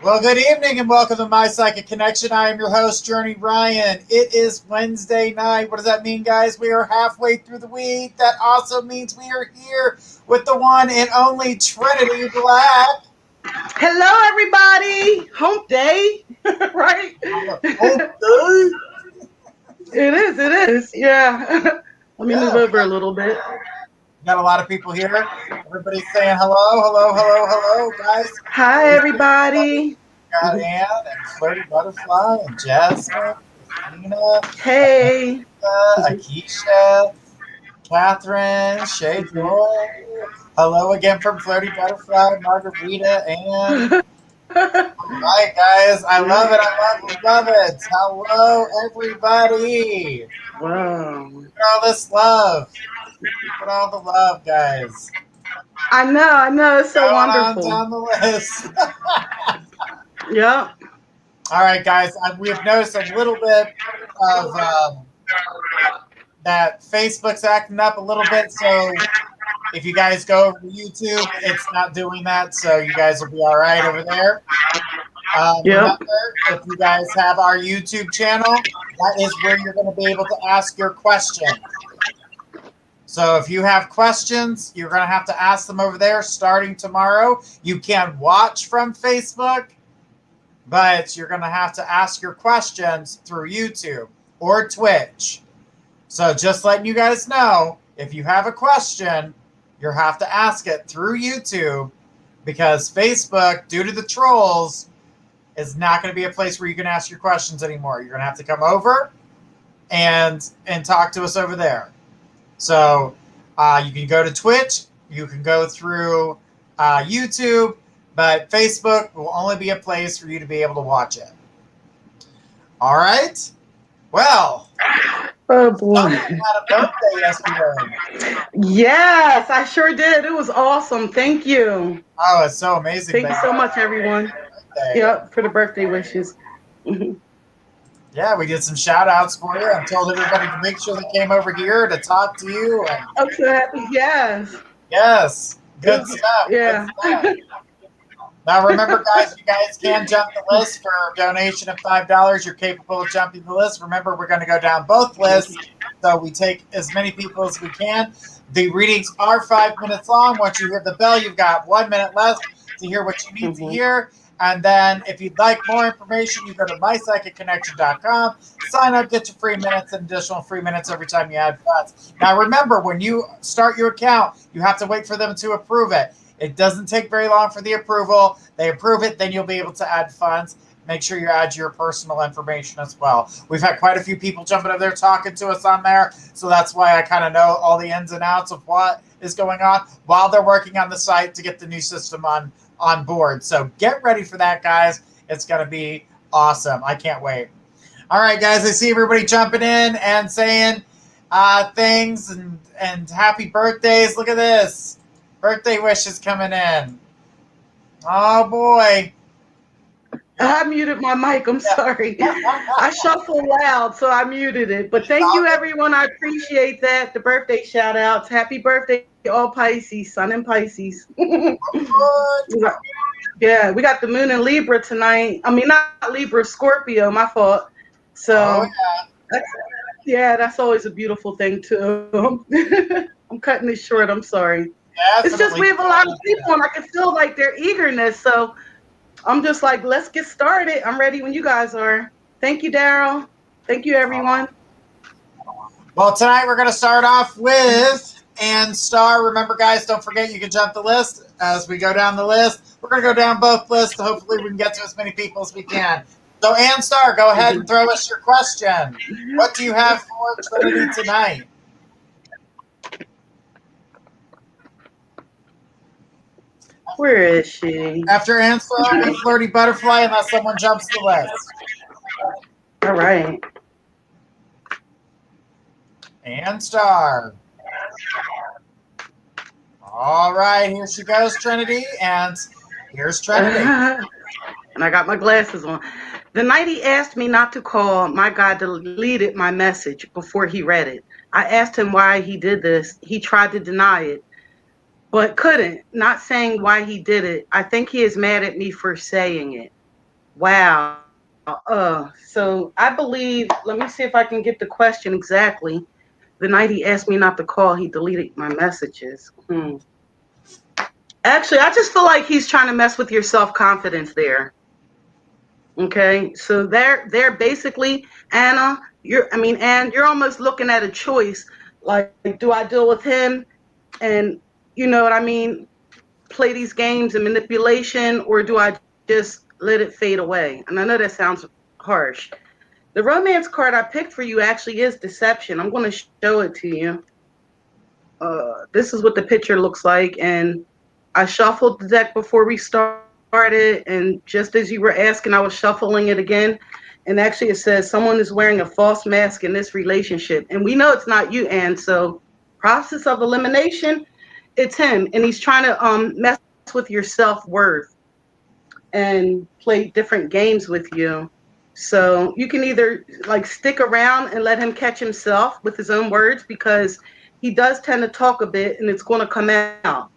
Well, good evening and welcome to My Psychic Connection. I am your host, Journey Ryan. It is Wednesday night. What does that mean, guys? We are halfway through the week. That also means we are here with the one and only Trinity Black. Hello, everybody. Hump day, right? Okay. It is. It is. Yeah. Let me move Yeah, over a little bit. we got a lot of people here. Everybody's saying hello, hello, hello, hello, guys. Hi, Please greet everybody. everybody. We got Ann and Flirty Butterfly and Jasmine, Christina, Hey. Akeisha, Catherine, Shay Joy. Hello again from Flirty Butterfly, Margarita, and right, guys. I love it. I love it. Love it. Hello, everybody. Wow. Look at all this love. Look at all the love, guys. I know. I know. It's so Going on wonderful. down the list. Yep. All right, guys. We have noticed a little bit of that Facebook's acting up a little bit. So if you guys go over to YouTube, it's not doing that. So you guys will be all right over there. Remember, Yep. if you guys have our YouTube channel, that is where you're going to be able to ask your questions. So if you have questions, you're going to have to ask them over there starting tomorrow. You can watch from Facebook, but you're going to have to ask your questions through YouTube or Twitch. So just letting you guys know, if you have a question, you'll have to ask it through YouTube because Facebook, due to the trolls, is not going to be a place where you can ask your questions anymore. You're going to have to come over and talk to us over there. So you can go to Twitch, you can go through YouTube, but Facebook will only be a place for you to be able to watch it. All right. Well, Oh boy. I had a birthday yesterday. Yes, I sure did. It was awesome. Thank you. Oh, it's so amazing. Thank you so much, everyone. Birthday. Yep, for the birthday wishes. Yeah, we did some shout outs for you and told everybody to make sure they came over here to talk to you. And I'm so happy. Yes. yes, good stuff. Yeah. Good stuff. Now, remember, guys, you guys can jump the list for a donation of $5. You're capable of jumping the list. Remember, we're going to go down both lists, so we take as many people as we can. The readings are 5 minutes long. Once you hear the bell, you've got 1 minute left to hear what you need to hear. And then if you'd like more information, you go to mypsychicconnection.com, sign up, get your free minutes and additional free minutes every time you add funds. Now, remember, when you start your account, you have to wait for them to approve it. It doesn't take very long for the approval. They approve it, then you'll be able to add funds. Make sure you add your personal information as well. We've had quite a few people jumping up there talking to us on there, so that's why I kind of know all the ins and outs of what is going on while they're working on the site to get the new system on board. So get ready for that, guys. It's going to be awesome. I can't wait. All right, guys, I see everybody jumping in and saying things and happy birthdays. Look at this. Birthday wishes coming in. Oh, boy. I muted my mic. I'm sorry. I shuffle loud, so I muted it. But thank you, everyone. I appreciate that. The birthday shout outs. Happy birthday, all Pisces, Sun and Pisces. Yeah, we got the moon in Libra tonight. I mean, not Libra, Scorpio, my fault. So, that's always a beautiful thing, too. I'm cutting it short. I'm sorry. It's just we have a lot of people, and I can feel like their eagerness. So I'm just like, let's get started. I'm ready when you guys are. Thank you, Daryl. Thank you, everyone. Well, tonight we're going to start off with Ann Star. Remember, guys, don't forget you can jump the list as we go down the list. We're going to go down both lists. So hopefully we can get to as many people as we can. So, Ann Star, go ahead and throw us your question. What do you have for Trinity tonight? Where is she? After Ann Star, be Flirty Butterfly unless someone jumps the list. All right. Ann Star. All right, here she goes, Trinity, and here's Trinity. And I got my glasses on. The night he asked me not to call, my God deleted my message before he read it. I asked him why he did this. He tried to deny it, but couldn't, not saying why he did it. I think he is mad at me for saying it. Wow. So I believe, let me see if I can get the question exactly. The night he asked me not to call, he deleted my messages. Actually, I just feel like he's trying to mess with your self-confidence there. Okay, so they're basically, Anna, and you're almost looking at a choice. Like, do I deal with him and, you know what I mean, play these games and manipulation, or do I just let it fade away? And I know that sounds harsh. The romance card I picked for you actually is deception. I'm going to show it to you. This is what the picture looks like, and I shuffled the deck before we started, and just as you were asking, I was shuffling it again, and actually it says someone is wearing a false mask in this relationship, and we know it's not you, Anne. So process of elimination, it's him, and he's trying to mess with your self-worth and play different games with you. So you can either like stick around and let him catch himself with his own words, because he does tend to talk a bit and it's going to come out.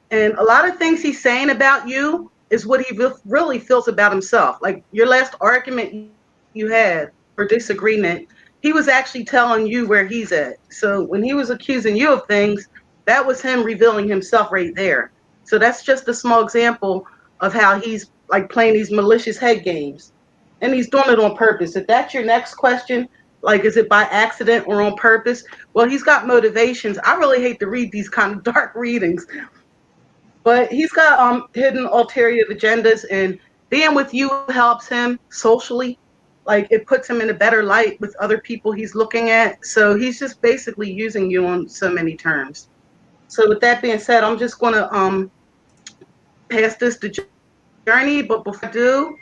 And a lot of things he's saying about you is what he really feels about himself. Like your last argument you had or disagreement, he was actually telling you where he's at. So when he was accusing you of things, that was him revealing himself right there. So that's just a small example of how he's like playing these malicious head games. And he's doing it on purpose. If that's your next question, like is it by accident or on purpose? Well, he's got motivations. I really hate to read these kind of dark readings, but he's got hidden ulterior agendas, and being with you helps him socially. Like it puts him in a better light with other people he's looking at. So he's just basically using you on so many terms. So with that being said, I'm just gonna pass this to Journey, but before I do,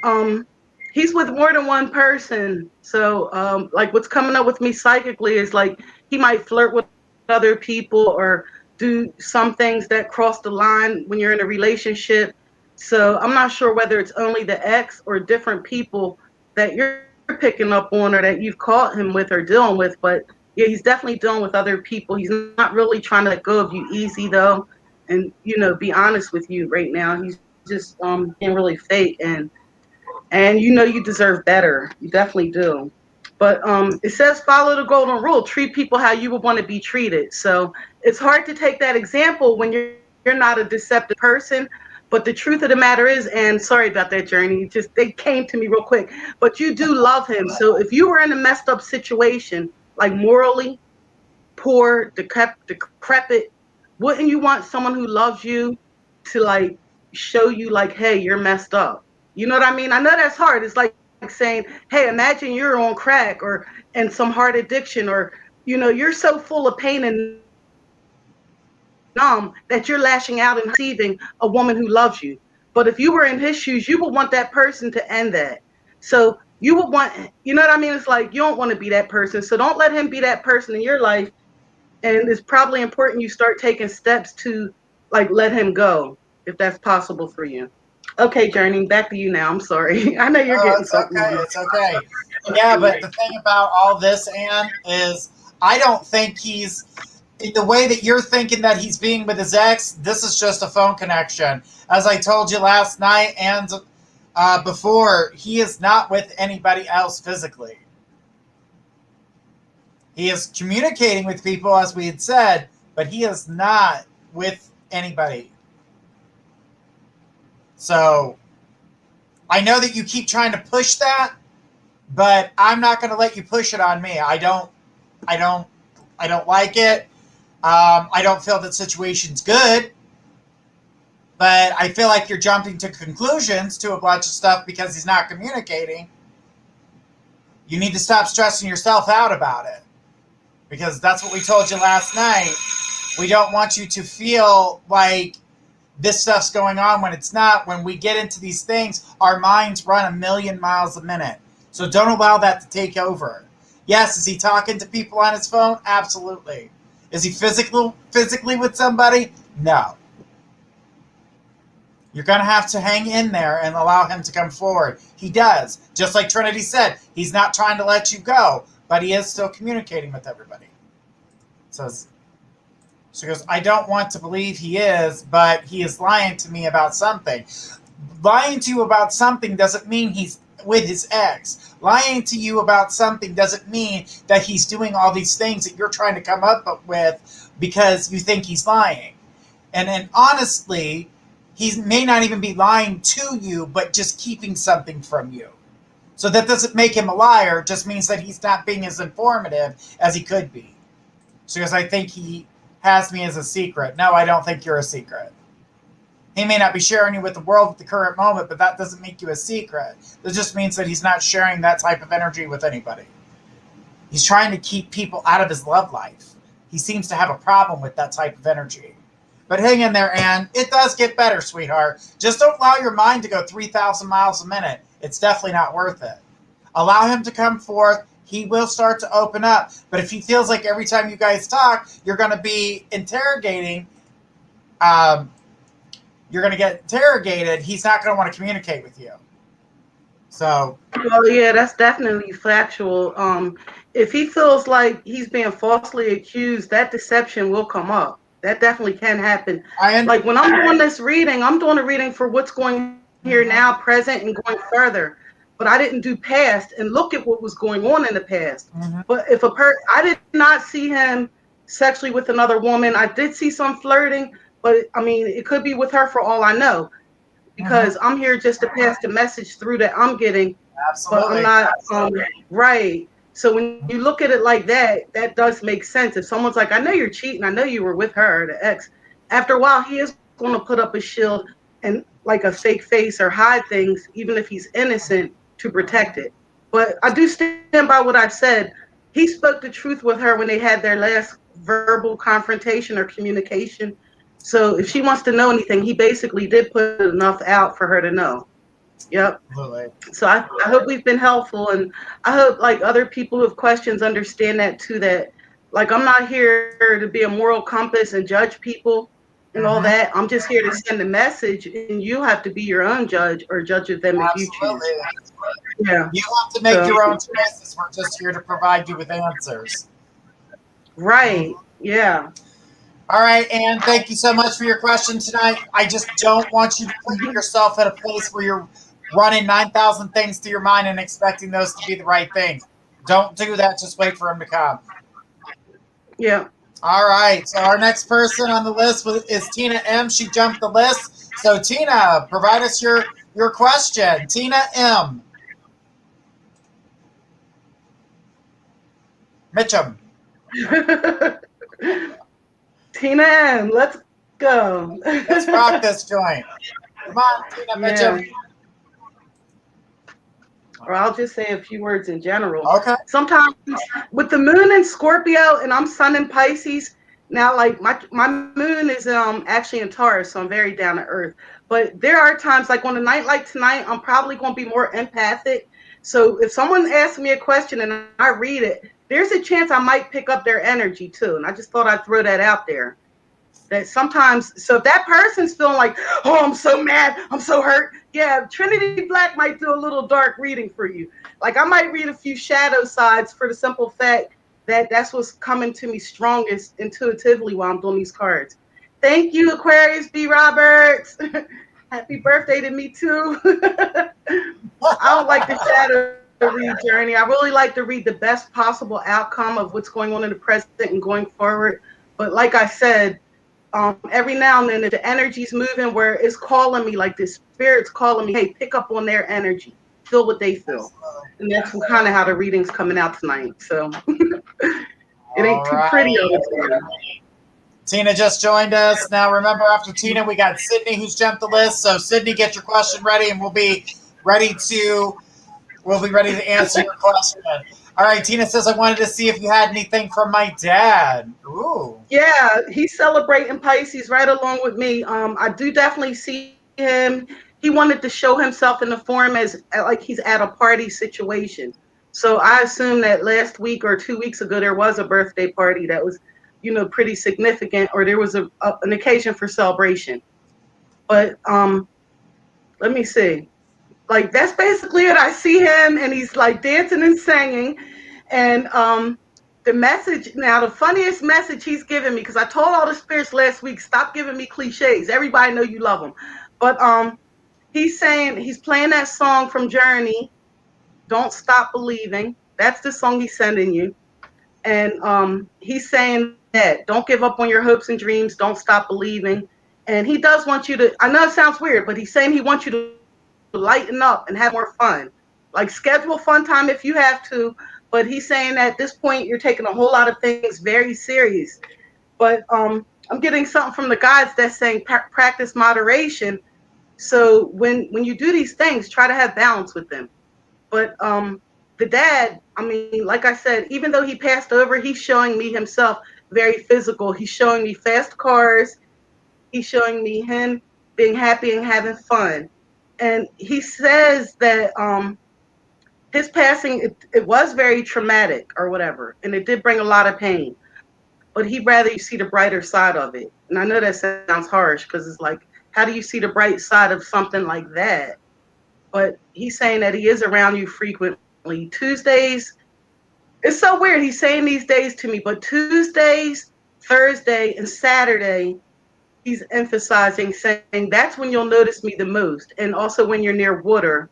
um he's with more than one person. So like what's coming up with me psychically is like he might flirt with other people or do some things that cross the line when you're in a relationship. So I'm not sure whether it's only the ex or different people that you're picking up on or that you've caught him with or dealing with. But yeah, he's definitely dealing with other people. He's not really trying to let go of you easy though, and be honest with you right now. He's just being really fake, and you deserve better. You definitely do. But it says follow the golden rule. Treat people how you would want to be treated. So it's hard to take that example when you're not a deceptive person. But the truth of the matter is, and sorry about that, Journey, just they came to me real quick. But you do love him. So if you were in a messed up situation, like morally poor, decrepit, wouldn't you want someone who loves you to like show you like, hey, you're messed up? You know what I mean? I know that's hard. It's like saying, hey, imagine you're on crack or and some heart addiction, or you're so full of pain and numb that you're lashing out and deceiving a woman who loves you. But if you were in his shoes, you would want that person to end that. So you would want, you know what I mean? It's like you don't want to be that person. So don't let him be that person in your life. And it's probably important you start taking steps to like let him go if that's possible for you. Okay, Journey, back to you now. I'm sorry. I know you're getting It's something. okay. It's okay. Yeah, but the thing about all this, Anne, is I don't think he's the way that you're thinking that he's being with his ex. This is just a phone connection. As I told you last night and before, he is not with anybody else physically. He is communicating with people, as we had said, but he is not with anybody. So I know that you keep trying to push that, but I'm not going to let you push it on me. I don't like it. I don't feel that situation's good, but I feel like you're jumping to conclusions to a bunch of stuff because he's not communicating. You need to stop stressing yourself out about it, because that's what we told you last night. We don't want you to feel like this stuff's going on when it's not. When we get into these things, our minds run 1,000,000 miles a minute. So don't allow that to take over. Yes, is he talking to people on his phone? Absolutely. Is he physically with somebody? No. You're going to have to hang in there and allow him to come forward. He does. Just like Trinity said, he's not trying to let you go, but he is still communicating with everybody. So she goes, I don't want to believe he is, but he is lying to me about something. lying to you about something doesn't mean he's with his ex. Lying to you about something doesn't mean that he's doing all these things that you're trying to come up with because you think he's lying. And honestly, he may not even be lying to you, but just keeping something from you. So that doesn't make him a liar. It just means that he's not being as informative as he could be. So because I think he has me as a secret. No, I don't think you're a secret. He may not be sharing you with the world at the current moment, but that doesn't make you a secret. That just means that he's not sharing that type of energy with anybody. He's trying to keep people out of his love life. He seems to have a problem with that type of energy. But hang in there, Anne. It does get better, sweetheart. Just don't allow your mind to go 3,000 miles a minute. It's definitely not worth it. Allow him to come forth. He will start to open up. But if he feels like every time you guys talk, you're going to be interrogating, you're going to get interrogated, he's not going to want to communicate with you. So. Well, yeah, that's definitely factual. If he feels like he's being falsely accused, that deception will come up. That definitely can happen. Like when I'm doing this reading, I'm doing a reading for what's going here now, present, and going further. But I didn't do past and look at what was going on in the past. But if I did not see him sexually with another woman. I did see some flirting, but I mean, it could be with her for all I know, because I'm here just to pass the message through that I'm getting. Absolutely. But I'm not right. So when you look at it like that, that does make sense. If someone's like, I know you're cheating, I know you were with her, the ex, after a while, he is going to put up a shield and like a fake face or hide things, even if he's innocent, to protect it. But I do stand by what I said. He spoke the truth with her when they had their last verbal confrontation or communication. So if she wants to know anything, he basically did put enough out for her to know. Yep. Absolutely. So I hope we've been helpful, and I hope like other people who have questions understand that too, that like I'm not here to be a moral compass and judge people and all that. I'm just here to send a message, and you have to be your own judge or judge of them if you choose. Yeah. You have to make your own choices. We're just here to provide you with answers. Right. Yeah. All right, Anne, thank you so much for your question tonight. I just don't want you to put yourself at a place where you're running 9,000 things through your mind and expecting those to be the right things. Don't do that. Just wait for them to come. Yeah. All right. So our next person on the list is Tina M. She jumped the list. So Tina, provide us your question. Tina M. Mitchum. Tina M, let's go. Let's rock this joint. Come on, Tina Mitchum. Or I'll just say a few words in general. Okay. Sometimes with the moon in Scorpio and I'm sun in Pisces, now like my moon is actually in Taurus, so I'm very down to earth. But there are times like on a night like tonight, I'm probably going to be more empathic. So if someone asks me a question and I read it, there's a chance I might pick up their energy too. And I just thought I'd throw that out there. That sometimes, so if that person's feeling like, oh, I'm so mad, I'm so hurt. Yeah, Trinity Black might do a little dark reading for you. Like I might read a few shadow sides for the simple fact that that's what's coming to me strongest intuitively while I'm doing these cards. Thank you, Aquarius B. Roberts. Happy birthday to me too. I don't like the shadow read journey. I really like to read the best possible outcome of what's going on in the present and going forward. But like I said, every now and then if the energy's moving where it's calling me, like the spirit's calling me, hey, pick up on their energy, feel what they feel. And that's kind of how the reading's coming out tonight. So it ain't too pretty over there. Tina just joined us. Now remember, after Tina, we got Sydney who's jumped the list. So Sydney, get your question ready and we'll be ready to answer your question. All right, Tina says, I wanted to see if you had anything from my dad. Ooh. Yeah, he's celebrating Pisces right along with me. I do definitely see him. He wanted to show himself in the form as like he's at a party situation. So I assume that last week or 2 weeks ago, there was a birthday party that was, pretty significant, or there was an occasion for celebration. But let me see. Like, that's basically it. I see him, and he's, like, dancing and singing. And the message, now, the funniest message he's giving me, because I told all the spirits last week, stop giving me cliches. Everybody know you love them. But He's saying he's playing that song from Journey, "Don't Stop Believing." That's the song he's sending you. And he's saying that don't give up on your hopes and dreams, don't stop believing. And he does want you to, I know it sounds weird, but he's saying he wants you to lighten up and have more fun. Like schedule fun time if you have to, but he's saying that at this point you're taking a whole lot of things very serious. But I'm getting something from the guides that's saying practice moderation. So when you do these things, try to have balance with them. But the dad, I mean, like I said, even though he passed over, he's showing me himself very physical. He's showing me fast cars. He's showing me him being happy and having fun. And he says that his passing, it was very traumatic or whatever, and it did bring a lot of pain. But he'd rather you see the brighter side of it. And I know that sounds harsh because it's like, how do you see the bright side of something like that? But he's saying that he is around you frequently. Tuesdays, it's so weird. He's saying these days to me, but Tuesdays, Thursday, and Saturday, he's emphasizing, saying that's when you'll notice me the most. And also when you're near water,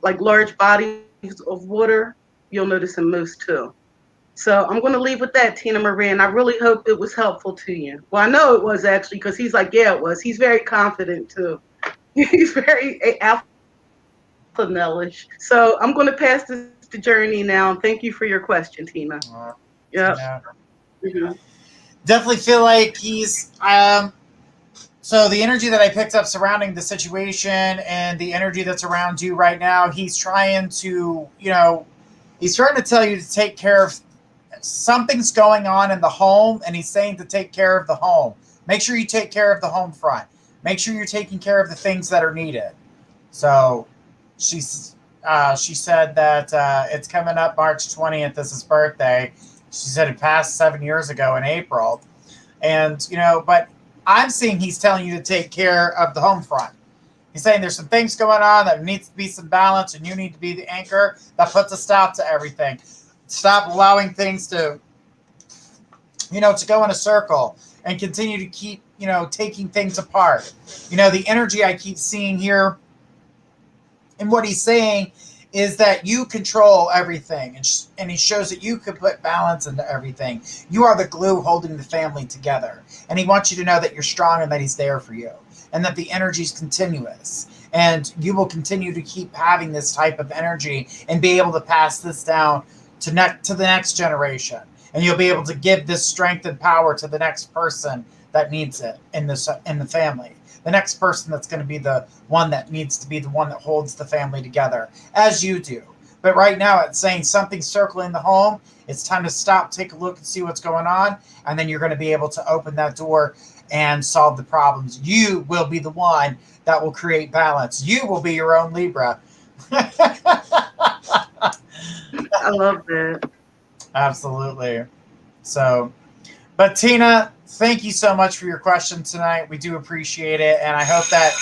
like large bodies of water, you'll notice him most too. So I'm going to leave with that, Tina Marie, and I really hope it was helpful to you. Well, I know it was actually because he's like, yeah, it was. He's very confident too. He's very alpha male-ish. So I'm going to pass this to Journey now. Thank you for your question, Tina. Yeah. Mm-hmm. Definitely feel like he's so the energy that I picked up surrounding the situation and the energy that's around you right now, he's trying to, he's trying to tell you to take care of something's going on in the home, and he's saying to take care of the home. Make sure you take care of the home front. Make sure you're taking care of the things that are needed. So she said that it's coming up March 20th. This is his birthday. She said it passed 7 years ago in April. And, but I'm seeing he's telling you to take care of the home front. He's saying there's some things going on that needs to be some balance, and you need to be the anchor that puts a stop to everything. Stop allowing things to, to go in a circle and continue to keep, taking things apart. The energy I keep seeing here and what he's saying is that you control everything. And he shows that you can put balance into everything. You are the glue holding the family together. And he wants you to know that you're strong and that he's there for you. And that the energy is continuous. And you will continue to keep having this type of energy and be able to pass this down to the next generation. And you'll be able to give this strength and power to the next person that needs it in the family. The next person that's going to be the one that needs to be the one that holds the family together, as you do. But right now it's saying something's circling the home. It's time to stop, take a look, and see what's going on. And then you're going to be able to open that door and solve the problems. You will be the one that will create balance. You will be your own Libra. I love that. Absolutely. So, but Tina, thank you so much for your question tonight. We do appreciate it. And I hope that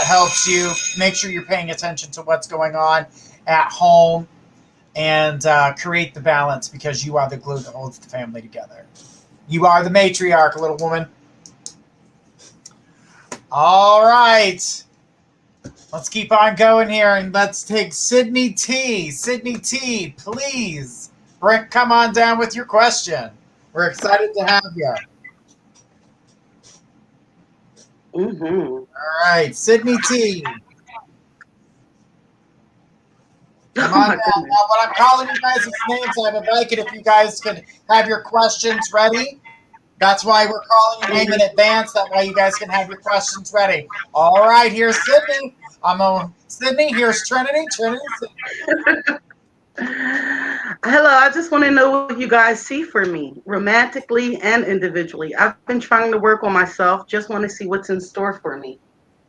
helps you. Make sure you're paying attention to what's going on at home and create the balance, because you are the glue that holds the family together. You are the matriarch, little woman. All right. Let's keep on going here, and let's take Sydney T. Sydney T, please. Rick, come on down with your question. We're excited to have you. Mm-hmm. All right, Sydney T. Come on down. Now, what I'm calling you guys' names, I would like it if you guys could have your questions ready. That's why we're calling your name in advance. That way you guys can have your questions ready. All right, here's Sydney. Sydney, here's Trinity. Trinity. Hello, I just want to know what you guys see for me, romantically and individually. I've been trying to work on myself. Just want to see what's in store for me.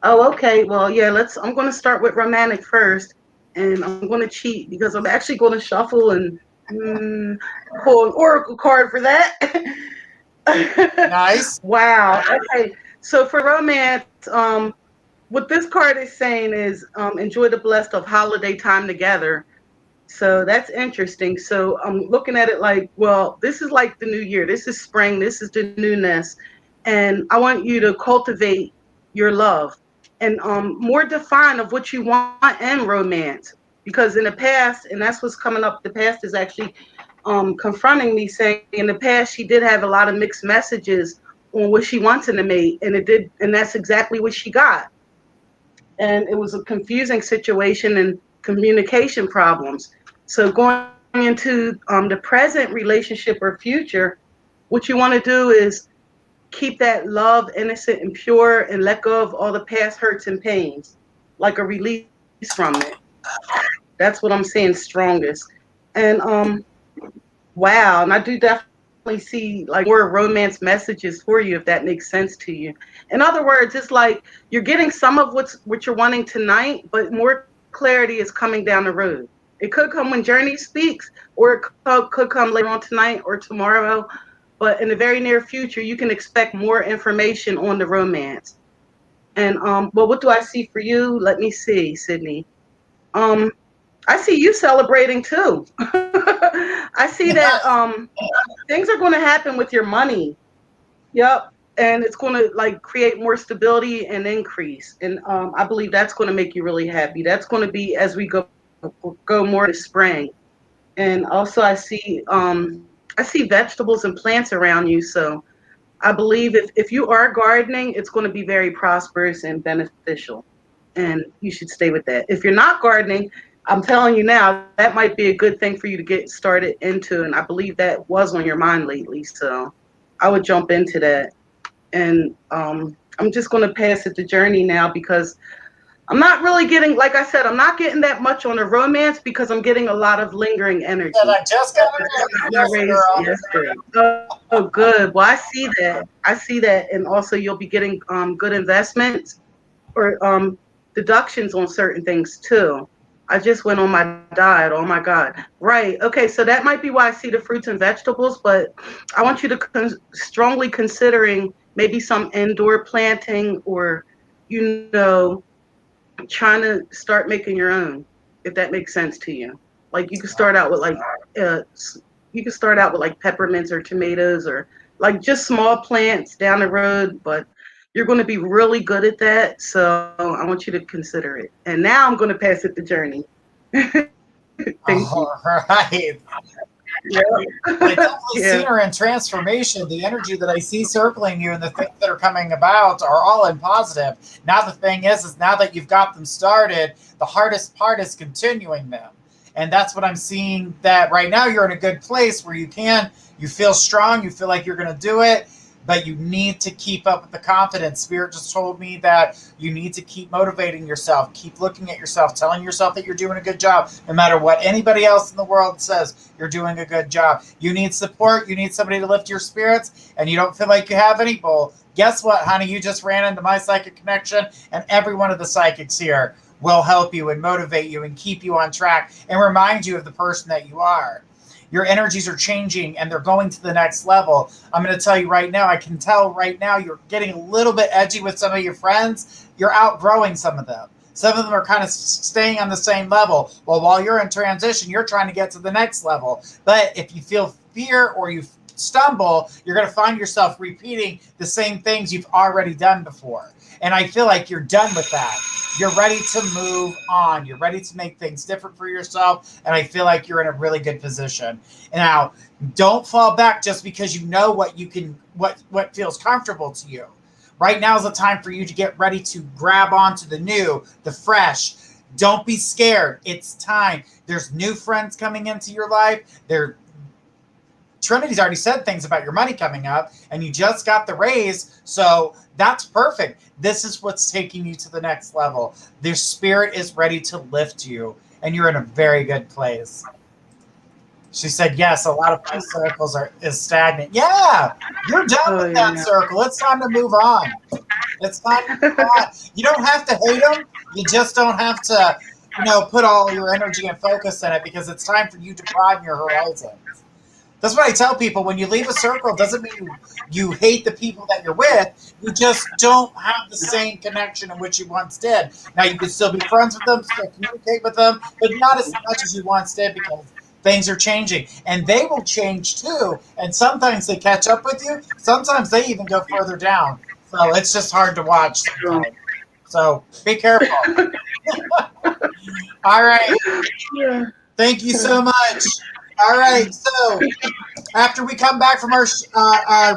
Oh, okay. Well, yeah, I'm going to start with romantic first, and I'm going to cheat because I'm actually going to shuffle and pull an oracle card for that. Nice. Wow. Okay. So for romance, what this card is saying is enjoy the blessed of holiday time together. So that's interesting. So I'm looking at it like, well, this is like the new year. This is spring. This is the newness. And I want you to cultivate your love. and more defined of what you want in romance. Because in the past, and that's what's coming up, the past is actually confronting me, saying in the past she did have a lot of mixed messages on what she wants in a mate, and it did, and that's exactly what she got. And it was a confusing situation and communication problems. So going into the present relationship or future, what you want to do is keep that love innocent and pure and let go of all the past hurts and pains, like a release from it. That's what I'm saying strongest. And wow, and I do definitely see like more romance messages for you if that makes sense to you. In other words, it's like you're getting some of what you're wanting tonight, but more clarity is coming down the road. It could come when Journey speaks, or it could come later on tonight or tomorrow. But in the very near future, you can expect more information on the romance. And well, what do I see for you? Let me see, Sydney. Um, I see you celebrating too. I see that things are going to happen with your money. Yep. And it's going to like create more stability and increase. And I believe that's going to make you really happy. That's going to be as we go more to spring. And also I see vegetables and plants around you. So I believe if you are gardening, it's going to be very prosperous and beneficial. And you should stay with that. If you're not gardening, I'm telling you now, that might be a good thing for you to get started into. And I believe that was on your mind lately. So I would jump into that. And I'm just going to pass it to Journey now because I'm not really getting, like I said, I'm not getting that much on the romance because I'm getting a lot of lingering energy. And I just got it. Yes, oh, good. Well, I see that. I see that. And also you'll be getting good investments or deductions on certain things too. I just went on my diet. Oh my God. Right. Okay. So that might be why I see the fruits and vegetables, but I want you to strongly considering maybe some indoor planting or, trying to start making your own, if that makes sense to you. Like you can start out with peppermints or tomatoes or like just small plants down the road, but you're going to be really good at that. So I want you to consider it. And now I'm going to pass it to Journey. Thank All right. Yeah. I definitely seen her in transformation. The energy that I see circling you and the things that are coming about are all in positive. Now the thing is now that you've got them started, the hardest part is continuing them. And that's what I'm seeing, that right now you're in a good place where you feel strong, you feel like you're going to do it, but you need to keep up with the confidence. Spirit just told me that you need to keep motivating yourself, keep looking at yourself, telling yourself that you're doing a good job. No matter what anybody else in the world says, you're doing a good job. You need support. You need somebody to lift your spirits, and you don't feel like you have any. Well, guess what, honey? You just ran into my psychic connection, and every one of the psychics here will help you and motivate you and keep you on track and remind you of the person that you are. Your energies are changing and they're going to the next level. I'm going to tell you right now, I can tell right now you're getting a little bit edgy with some of your friends. You're outgrowing some of them. Some of them are kind of staying on the same level. Well, while you're in transition, you're trying to get to the next level. But if you feel fear or you stumble, you're going to find yourself repeating the same things you've already done before. And I feel like you're done with that. You're ready to move on. You're ready to make things different for yourself. And I feel like you're in a really good position. Now, don't fall back just because you know what feels comfortable to you. Right now is the time for you to get ready to grab onto the new, the fresh. Don't be scared. It's time. There's new friends coming into your life. Trinity's already said things about your money coming up, and you just got the raise, so that's perfect. This is what's taking you to the next level. Their spirit is ready to lift you, and you're in a very good place. She said, yes, a lot of my circles is stagnant. Yeah, you're done with that circle. It's time to move on. It's time to move on. You don't have to hate them. You just don't have to, put all your energy and focus in it, because it's time for you to broaden your horizons. That's what I tell people. When you leave a circle, it doesn't mean you hate the people that you're with. You just don't have the same connection in which you once did. Now, you can still be friends with them, still communicate with them, but not as much as you once did, because things are changing. And they will change too. And sometimes they catch up with you. Sometimes they even go further down. So it's just hard to watch sometimes. So be careful. All right. Yeah. Thank you so much. All right. So after we come back from our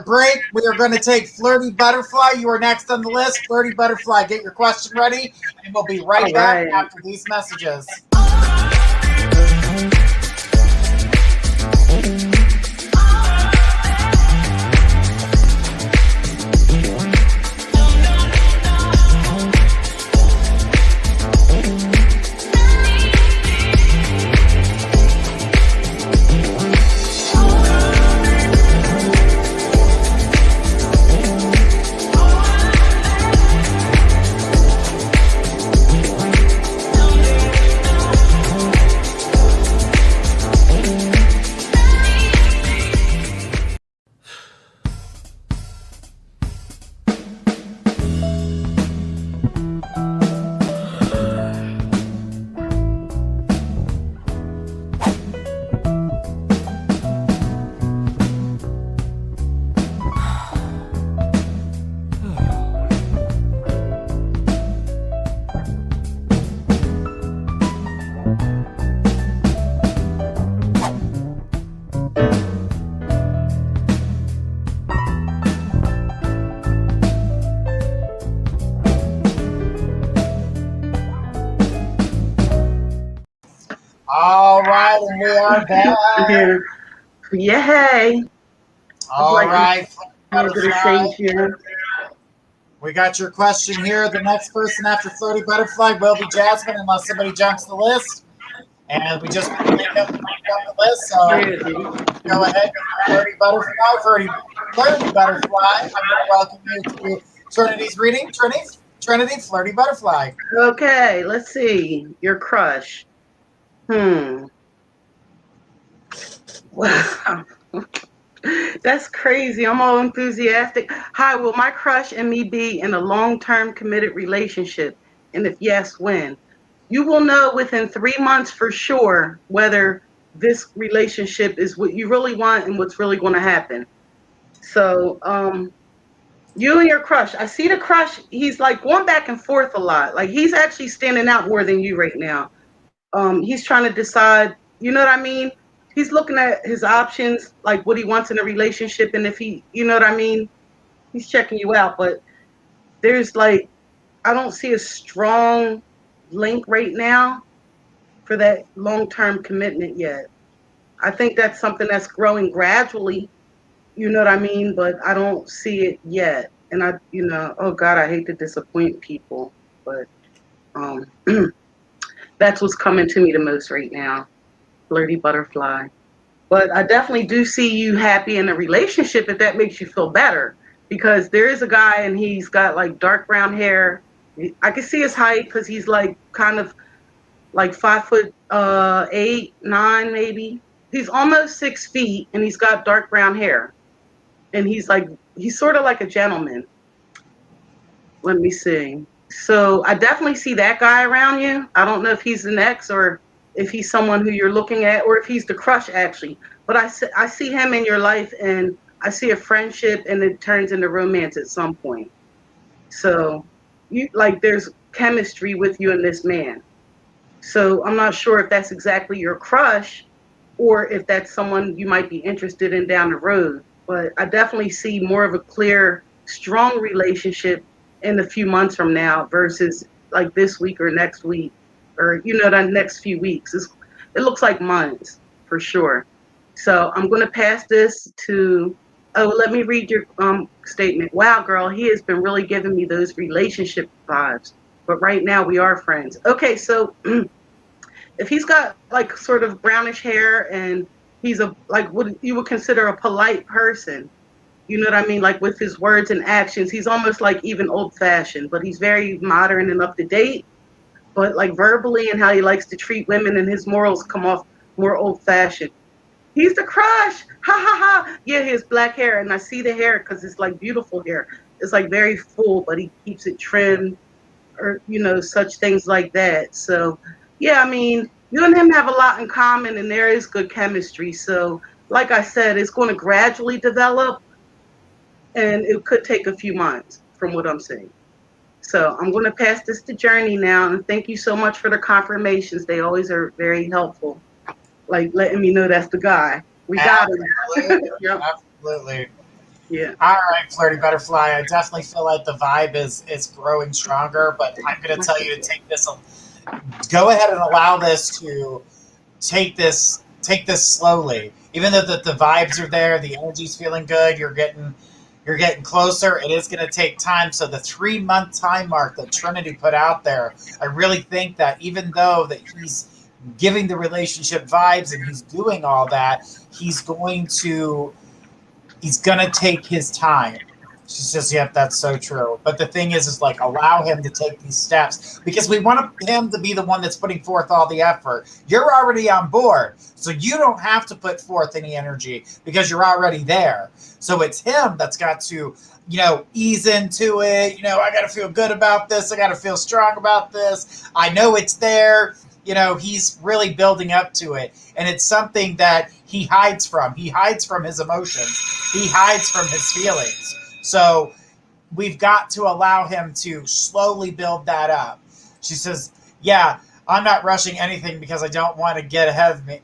break, we are going to take Flirty Butterfly. You are next on the list. Flirty Butterfly, get your question ready, and we'll be right back after these messages. All right, and we are back. Yay. All right. We got your question here. The next person after Flirty Butterfly will be Jasmine, unless somebody jumps the list. And we just picked up the list, so go ahead with Flirty Butterfly. Flirty Butterfly, I'm going to welcome you to Trinity's reading. Trinity, Flirty Butterfly. Okay, let's see. Your crush. Wow. That's crazy. I'm all enthusiastic. Hi, will my crush and me be in a long-term committed relationship? And if yes, when? You will know within 3 months for sure whether this relationship is what you really want and what's really going to happen. So, you and your crush. I see the crush. He's like going back and forth a lot. Like he's actually standing out more than you right now. He's trying to decide, you know what I mean? He's looking at his options, like what he wants in a relationship. And if he, you know what I mean? He's checking you out. But there's like, I don't see a strong link right now for that long-term commitment yet. I think that's something that's growing gradually, you know what I mean? But I don't see it yet. And oh God, I hate to disappoint people, but that's what's coming to me the most right now. Flirty Butterfly. But I definitely do see you happy in a relationship if that makes you feel better. Because there is a guy and he's got like dark brown hair. I can see his height because he's like kind of like 5'8", 9 maybe. He's almost 6 feet and he's got dark brown hair. And he's sort of like a gentleman. Let me see. So I definitely see that guy around you. I don't know if he's an ex or if he's someone who you're looking at or if he's the crush actually. But I see him in your life and I see a friendship and it turns into romance at some point. So there's chemistry with you and this man. So I'm not sure if that's exactly your crush or if that's someone you might be interested in down the road. But I definitely see more of a clear, strong relationship in a few months from now versus like this week or next week or, the next few weeks. It looks like months for sure. So I'm going to pass this to, let me read your statement. Wow, girl, he has been really giving me those relationship vibes. But right now we are friends. Okay, so if he's got like sort of brownish hair and he's what you would consider a polite person, you know what I mean? Like with his words and actions, he's almost like even old fashioned, but he's very modern and up to date. But like verbally and how he likes to treat women and his morals come off more old fashioned. He's the crush. Ha ha ha. Yeah, he has black hair and I see the hair because it's like beautiful hair. It's like very full, but he keeps it trimmed or, such things like that. So yeah, I mean, you and him have a lot in common and there is good chemistry. So like I said, it's going to gradually develop and it could take a few months from what I'm saying. So I'm going to pass this to Journey now, and thank you so much for the confirmations. They always are very helpful, like letting me know that's the guy. We got him. Yep. Absolutely. Yeah. All right, Flirty Butterfly. I definitely feel like the vibe is growing stronger, but I'm going to tell you to take this. Go ahead and allow this to take this slowly. Even though the vibes are there, the energy's feeling good. You're getting closer. It is going to take time. So the 3-month time mark that Trinity put out there, I really think that even though that he's giving the relationship vibes and he's doing all that, he's going to take his time. She says, yep, that's so true. But the thing is like, allow him to take these steps because we want him to be the one that's putting forth all the effort. You're already on board. So you don't have to put forth any energy because you're already there. So it's him that's got to, ease into it. I got to feel good about this. I got to feel strong about this. I know it's there. He's really building up to it. And it's something that he hides from. He hides from his emotions. He hides from his feelings. So we've got to allow him to slowly build that up. She says, yeah, I'm not rushing anything because I don't want to get ahead of me.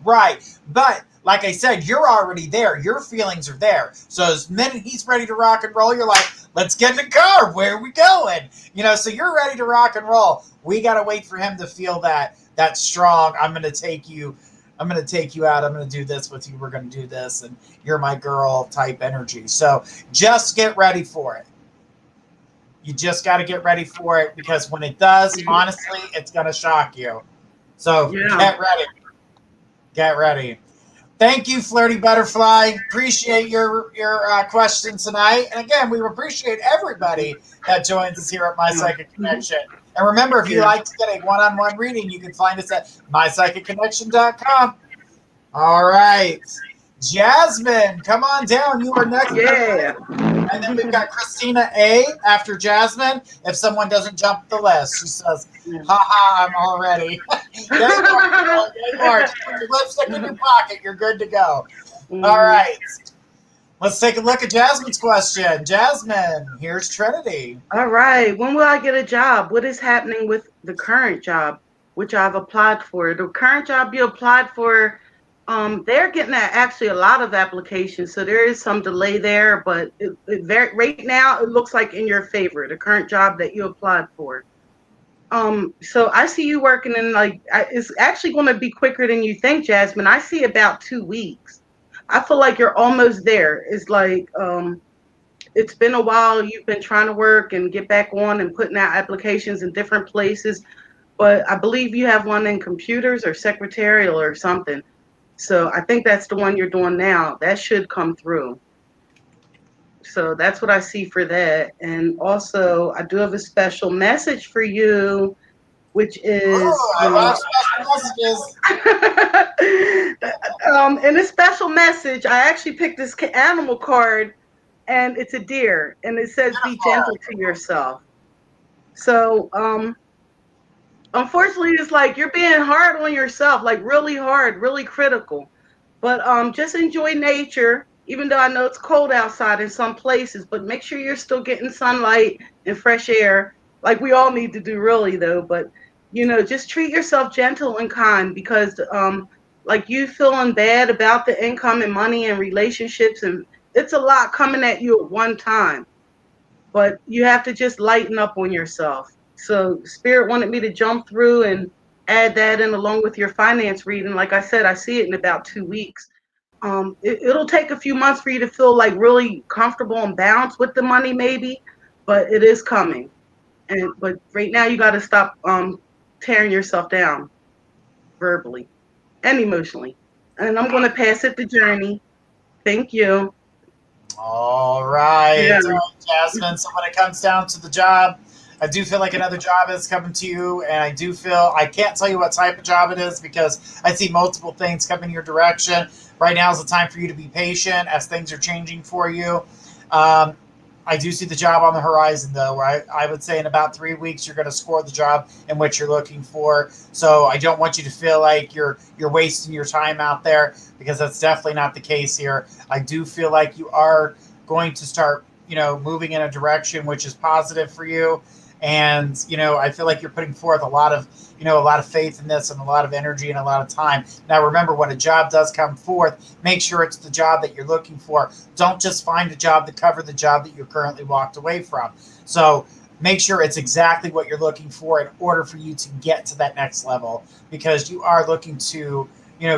Right. But like I said, you're already there. Your feelings are there. So as minute he's ready to rock and roll, you're like, let's get in the car. Where are we going? So you're ready to rock and roll. We got to wait for him to feel that strong. I'm going to take you out. I'm going to do this with you. We're going to do this. And you're my girl type energy. So just get ready for it. You just got to get ready for it because when it does, honestly, it's going to shock you. So Get ready. Get ready. Thank you, Flirty Butterfly. Appreciate your questions tonight. And again, we appreciate everybody that joins us here at My Psychic Connection. And remember, if you'd like to get a one-on-one reading, you can find us at mypsychicconnection.com. All right. Jasmine, come on down. You are next. Yeah. And then we've got Christina A. after Jasmine. If someone doesn't jump the list, she says, I'm all ready. There you are. Just put your lipstick in your pocket. You're good to go. All right. Let's take a look at Jasmine's question. Jasmine, here's Trinity. All right. When will I get a job? What is happening with the current job, which I've applied for? The current job you applied for, they're getting actually a lot of applications, so there is some delay there, but right now it looks like in your favor, the current job that you applied for. So I see you working in it's actually going to be quicker than you think, Jasmine. I see about 2 weeks. I feel like you're almost there. It's like it's been a while. You've been trying to work and get back on and putting out applications in different places, but I believe you have one in computers or secretarial or something. So I think that's the one you're doing now. That should come through. So that's what I see for that. And also, I do have a special message for you, which is... I love special messages. In this special message, I actually picked this animal card, and it's a deer. And it says, be gentle to yourself. So... unfortunately, it's like you're being hard on yourself, like really hard, really critical. But just enjoy nature, even though I know it's cold outside in some places, but make sure you're still getting sunlight and fresh air, like we all need to do really, though. But, just treat yourself gentle and kind because like you feeling bad about the income and money and relationships, and it's a lot coming at you at one time. But you have to just lighten up on yourself. So Spirit wanted me to jump through and add that in along with your finance reading. Like I said, I see it in about 2 weeks. It'll take a few months for you to feel like really comfortable and balanced with the money maybe, but it is coming. But right now you got to stop tearing yourself down verbally and emotionally. And I'm going to pass it to Journey. Thank you. All right, Jasmine. So when it comes down to the job, I do feel like another job is coming to you, and I can't tell you what type of job it is because I see multiple things coming your direction. Right now is the time for you to be patient as things are changing for you. I do see the job on the horizon, though. I would say in about 3 weeks, you're going to score the job in what you're looking for. So I don't want you to feel like you're wasting your time out there because that's definitely not the case here. I do feel like you are going to start moving in a direction which is positive for you. And I feel like you're putting forth a lot of faith in this and a lot of energy and a lot of time. Now remember, when a job does come forth, make sure it's the job that you're looking for. Don't just find a job to cover the job that you're currently walked away from. So make sure it's exactly what you're looking for in order for you to get to that next level, because you are looking to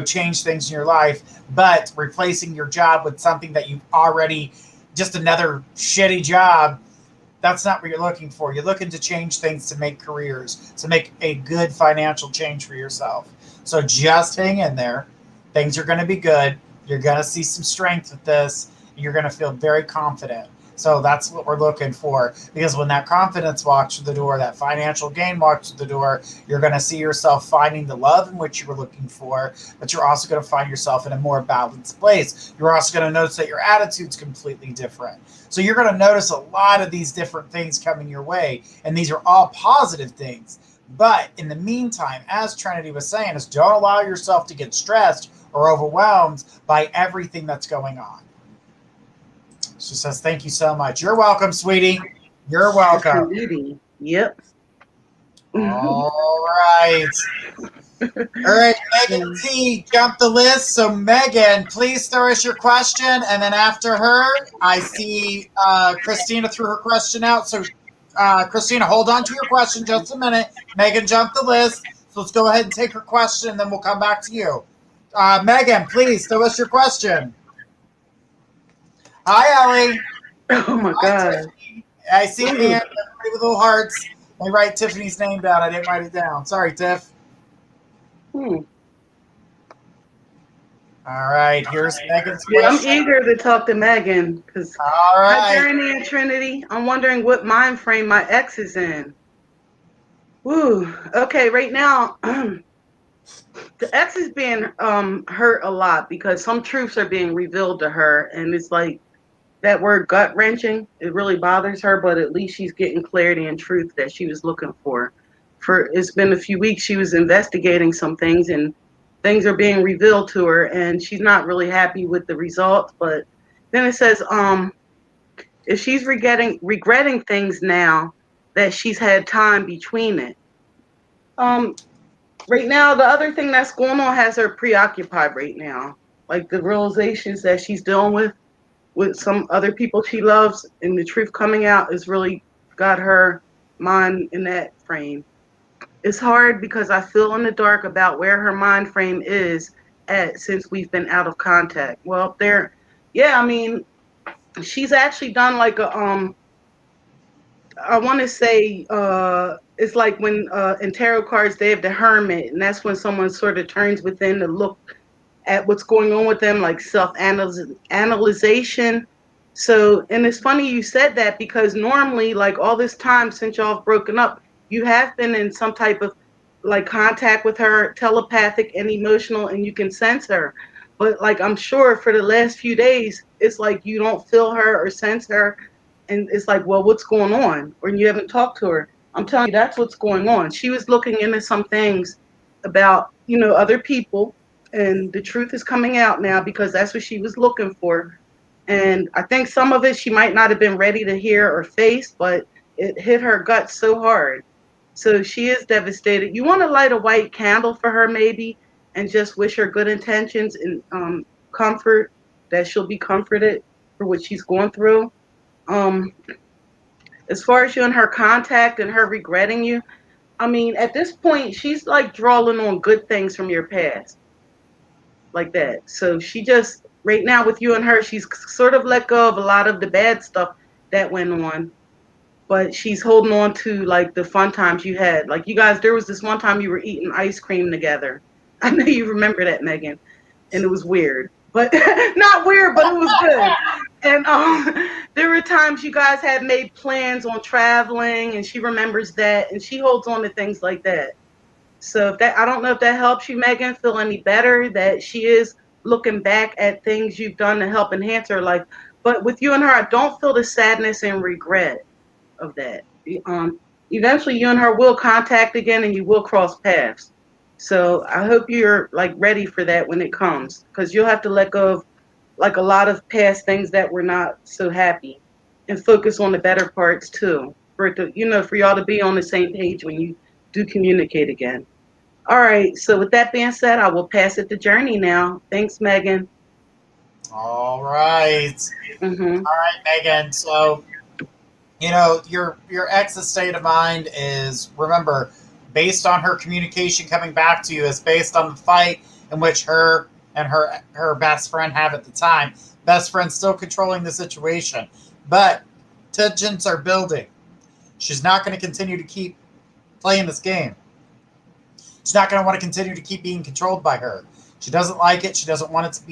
change things in your life. But replacing your job with something that you've already, just another shitty job, that's not what you're looking for. You're looking to change things, to make careers, to make a good financial change for yourself. So just hang in there. Things are going to be good. You're going to see some strength with this. And you're going to feel very confident. So that's what we're looking for, because when that confidence walks through the door, that financial gain walks through the door, you're going to see yourself finding the love in which you were looking for, but you're also going to find yourself in a more balanced place. You're also going to notice that your attitude's completely different. So you're going to notice a lot of these different things coming your way, and these are all positive things. But in the meantime, as Trinity was saying, is don't allow yourself to get stressed or overwhelmed by everything that's going on. She says, thank you so much. You're welcome, sweetie. You're welcome. Yep. All right. All right, Megan T jumped the list. So Megan, please throw us your question. And then after her, I see Christina threw her question out. So Christina, hold on to your question just a minute. Megan jumped the list. So let's go ahead and take her question, and then we'll come back to you. Megan, please throw us your question. Hi, Ellie. Oh my God. Tiffany. I see hands with little hearts. I write Tiffany's name down. I didn't write it down. Sorry, Tiff. All right. Here's Megan's question. I'm eager to talk to Megan because hi, Journey and Trinity. I'm wondering what mind frame my ex is in. Woo. Okay. Right now, the ex is being hurt a lot because some truths are being revealed to her, and it's like that word gut wrenching. It really bothers her, but at least she's getting clarity and truth that she was looking for. It's been a few weeks. She was investigating some things, and things are being revealed to her, and she's not really happy with the results. But then it says, if she's regretting things now, that she's had time between it. Right now, the other thing that's going on has her preoccupied right now, like the realizations that she's dealing with some other people she loves, and the truth coming out has really got her mind in that frame. It's hard because I feel in the dark about where her mind frame is at since we've been out of contact. Well, she's actually done like a I want to say it's like when in tarot cards they have the Hermit, and that's when someone sort of turns within to look at what's going on with them, like self-analyzation. So, and it's funny you said that because normally, like all this time since y'all have broken up, you have been in some type of like contact with her, telepathic and emotional, and you can sense her. But like I'm sure for the last few days, it's like you don't feel her or sense her, and it's like, well, what's going on? Or you haven't talked to her. I'm telling you, that's what's going on. She was looking into some things about other people, and the truth is coming out now because that's what she was looking for. And I think some of it she might not have been ready to hear or face, but it hit her gut so hard. So she is devastated. You want to light a white candle for her maybe and just wish her good intentions and comfort, that she'll be comforted for what she's going through. As far as you and her contact and her regretting you, I mean, at this point, she's like drawing on good things from your past, like that. So she just, right now with you and her, she's sort of let go of a lot of the bad stuff that went on, but she's holding on to like the fun times you had. Like you guys, there was this one time you were eating ice cream together. I know you remember that, Megan, and it was weird, but not weird, but it was good. And there were times you guys had made plans on traveling, and she remembers that, and she holds on to things like that. So I don't know if that helps you, Megan, feel any better that she is looking back at things you've done to help enhance her life. But with you and her, I don't feel the sadness and regret of that. Eventually, you and her will contact again, and you will cross paths. So I hope you're like ready for that when it comes, because you'll have to let go of like a lot of past things that were not so happy, and focus on the better parts too. For it to, for y'all to be on the same page when you do communicate again. All right. So with that being said, I will pass it to Journey now. Thanks, Megan. All right. Mm-hmm. All right, Megan. So, your ex's state of mind is, remember, based on her communication coming back to you, is based on the fight in which her and her best friend have at the time. Best friend still controlling the situation, but tensions are building. She's not going to continue to keep playing this game. She's not going to want to continue to keep being controlled by her. She doesn't like it. She doesn't want it to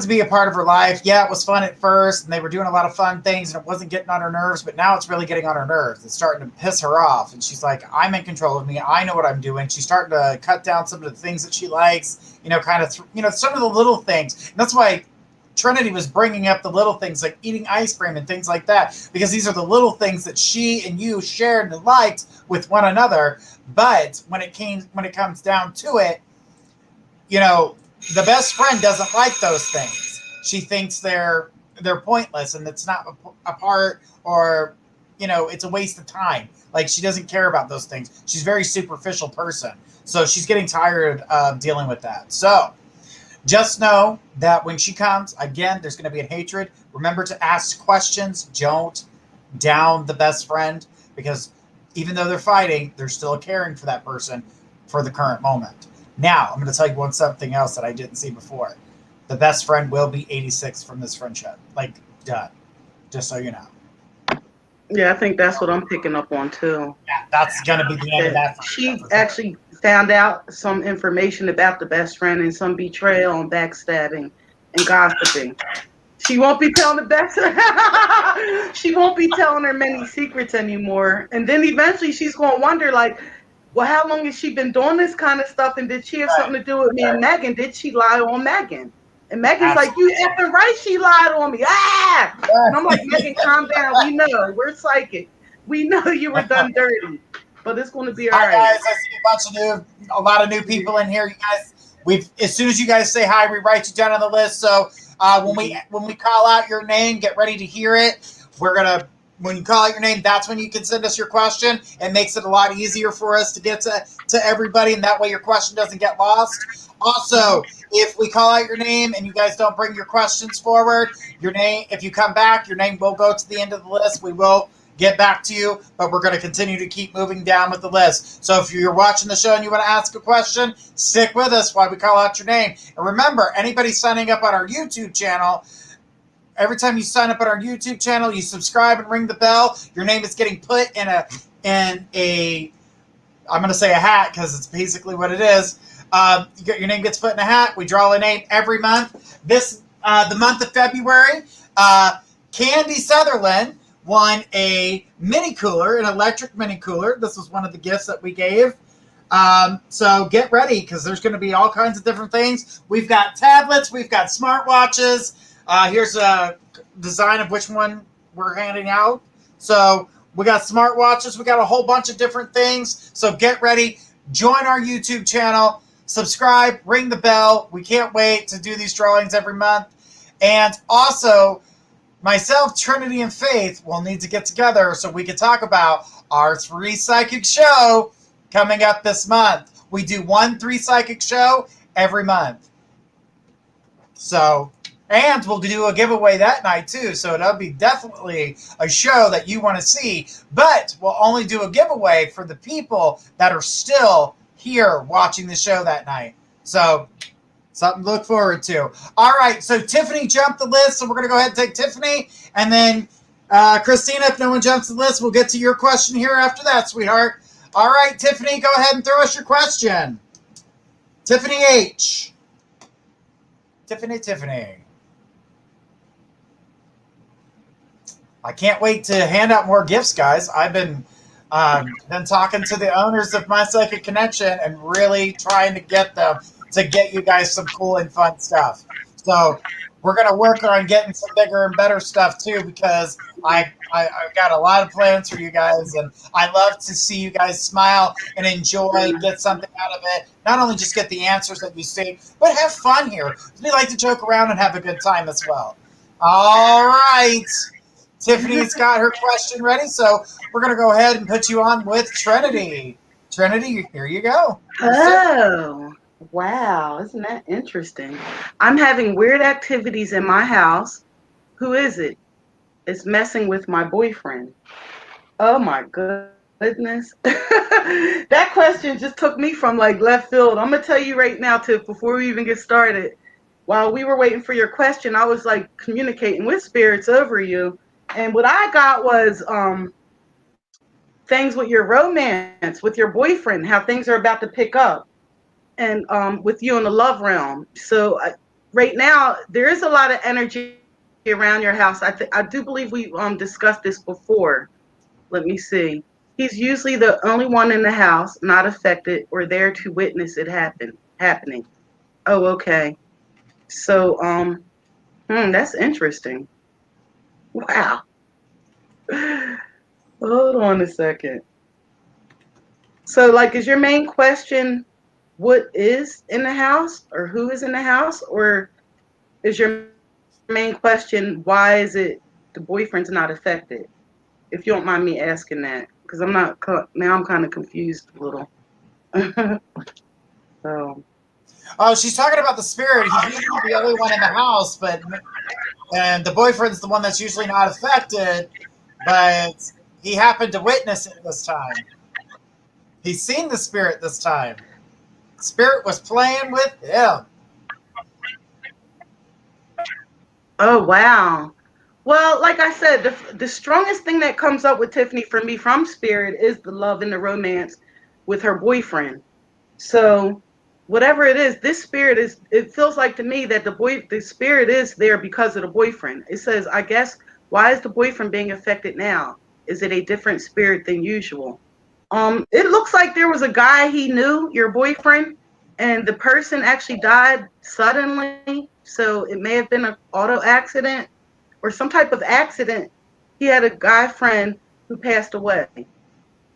be a part of her life. Yeah, it was fun at first, and they were doing a lot of fun things, and it wasn't getting on her nerves, but now it's really getting on her nerves. It's starting to piss her off, and she's like, I'm in control of me. I know what I'm doing. She's starting to cut down some of the things that she likes, some of the little things. And that's why Trinity was bringing up the little things like eating ice cream and things like that, because these are the little things that she and you shared and liked with one another. But when it comes down to it, the best friend doesn't like those things. She thinks they're pointless and it's not a part, or it's a waste of time. Like, she doesn't care about those things. She's a very superficial person, so she's getting tired of dealing with that. So just know that when she comes, again, there's going to be a hatred. Remember to ask questions. Don't down the best friend, because even though they're fighting, they're still caring for that person for the current moment. Now, I'm going to tell you something else that I didn't see before. The best friend will be 86 from this friendship. Like, done. Just so you know. Yeah, I think that's what I'm picking up on too. Yeah, that's going to be the end of that. She actually found out some information about the best friend and some betrayal and backstabbing and gossiping. She won't be telling the best. She won't be telling her many secrets anymore. And then eventually she's going to wonder, like, well, how long has she been doing this kind of stuff? And did she have something to do with me and Megan? Did she lie on Megan? And Megan's like, you effing right, she lied on me. Ah! And I'm like, Megan, calm down. We know. We're psychic. We know you were done dirty. But it's going to be all right. Hi, guys. I see a lot of new people in here. You guys, as soon as you guys say hi, we write you down on the list. So when we call out your name, get ready to hear it. When you call out your name, that's when you can send us your question. It makes it a lot easier for us to get to everybody, and that way your question doesn't get lost. Also, if we call out your name and you guys don't bring your questions forward, if you come back, your name will go to the end of the list. We will get back to you, but we're going to continue to keep moving down with the list. So if you're watching the show and you want to ask a question, stick with us while we call out your name. And remember, anybody signing up on our YouTube channel, every time you sign up on our YouTube channel, you subscribe and ring the bell, your name is getting put in a I'm going to say a hat because it's basically what it is. Your name gets put in a hat. We draw a name every month. The month of February, Candy Sutherland won a mini cooler, an electric mini cooler. This was one of the gifts that we gave. So get ready, because there's going to be all kinds of different things. We've got tablets. We've got smartwatches. Here's a design of which one we're handing out. So we got smartwatches. We got a whole bunch of different things. So get ready. Join our YouTube channel. Subscribe. Ring the bell. We can't wait to do these drawings every month. And also, myself, Trinity, and Faith will need to get together so we can talk about our 3 psychic show coming up this month. We do 1 3 psychic show every month. So, and we'll do a giveaway that night too. So it'll be definitely a show that you want to see. But we'll only do a giveaway for the people that are still here watching the show that night. So something to look forward to. All right, so Tiffany jumped the list, so we're going to go ahead and take Tiffany. And then Christina, if no one jumps the list, we'll get to your question here after that, sweetheart. All right, Tiffany, go ahead and throw us your question. Tiffany H. Tiffany. I can't wait to hand out more gifts, guys. I've been talking to the owners of My Psychic Connection and really trying to get them to get you guys some cool and fun stuff. So we're going to work on getting some bigger and better stuff too, because I've got a lot of plans for you guys, and I love to see you guys smile and enjoy, get something out of it. Not only just get the answers that you see, but have fun here. We like to joke around and have a good time as well. All right. Tiffany's got her question ready, so we're going to go ahead and put you on with Trinity. Trinity, here you go. Oh, wow. Isn't that interesting? I'm having weird activities in my house. Who is it? It's messing with my boyfriend. Oh my goodness. That question just took me from like left field. I'm gonna tell you right now, Tiff, before we even get started. While we were waiting for your question, I was like communicating with spirits over you. And what I got was things with your romance, with your boyfriend, how things are about to pick up, and with you in the love realm. So right now, there is a lot of energy around your house. I do believe we discussed this before. Let me see. He's usually the only one in the house not affected or there to witness it happening. Oh, okay. So, that's interesting. Wow. Hold on a second. So, like, is your main question what is in the house or who is in the house? Or is your main question why is it the boyfriend's not affected? If you don't mind me asking that, because now I'm kind of confused a little. So. Oh, she's talking about the spirit. He's usually the only one in the house, and the boyfriend's the one that's usually not affected, but he happened to witness it this time. He's seen the spirit this time. Spirit was playing with him. Oh, wow. Well, like I said, the strongest thing that comes up with Tiffany for me from spirit is the love and the romance with her boyfriend. So whatever it is, this spirit is, it feels like to me that the spirit is there because of the boyfriend. It says, I guess, why is the boyfriend being affected now? Is it a different spirit than usual? It looks like there was a guy he knew, your boyfriend, and the person actually died suddenly. So it may have been an auto accident or some type of accident. He had a guy friend who passed away.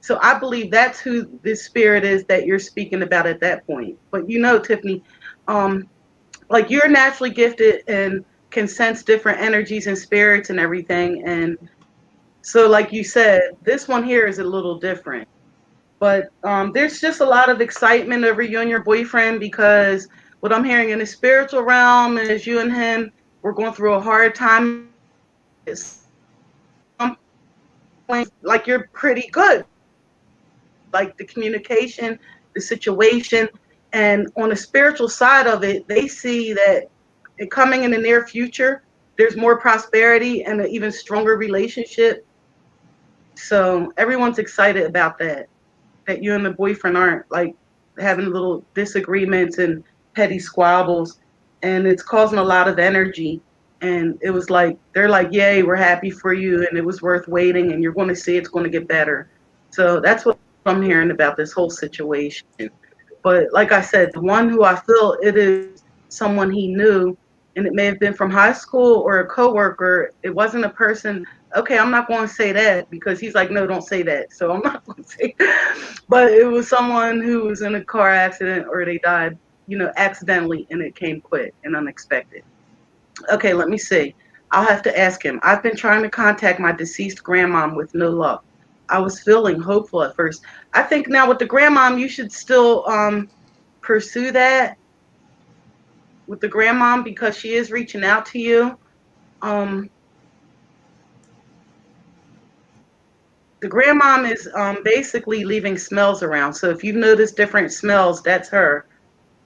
So I believe that's who this spirit is that you're speaking about at that point. But you know, Tiffany, like you're naturally gifted and can sense different energies and spirits and everything. And so, like you said, this one here is a little different. But there's just a lot of excitement over you and your boyfriend because what I'm hearing in the spiritual realm is you and him were going through a hard time. At some point, like you're pretty good, like the communication, the situation, and on the spiritual side of it, they see that coming in the near future, there's more prosperity and an even stronger relationship. So everyone's excited about that. That you and the boyfriend aren't like having little disagreements and petty squabbles, and it's causing a lot of energy. And it was like they're like, "Yay, we're happy for you," and it was worth waiting, and you're going to see it's going to get better. So that's what I'm hearing about this whole situation. But like I said, the one who I feel it is someone he knew, and it may have been from high school or a coworker. It wasn't a person. Okay, I'm not going to say that because he's like, no, don't say that. So I'm not going to say. But it was someone who was in a car accident or they died, accidentally, and it came quick and unexpected. Okay, let me see. I'll have to ask him. I've been trying to contact my deceased grandmom with no luck. I was feeling hopeful at first. I think now with the grandmom, you should still pursue that with the grandmom because she is reaching out to you. Um, the grandmom is basically leaving smells around. So if you've noticed different smells, that's her.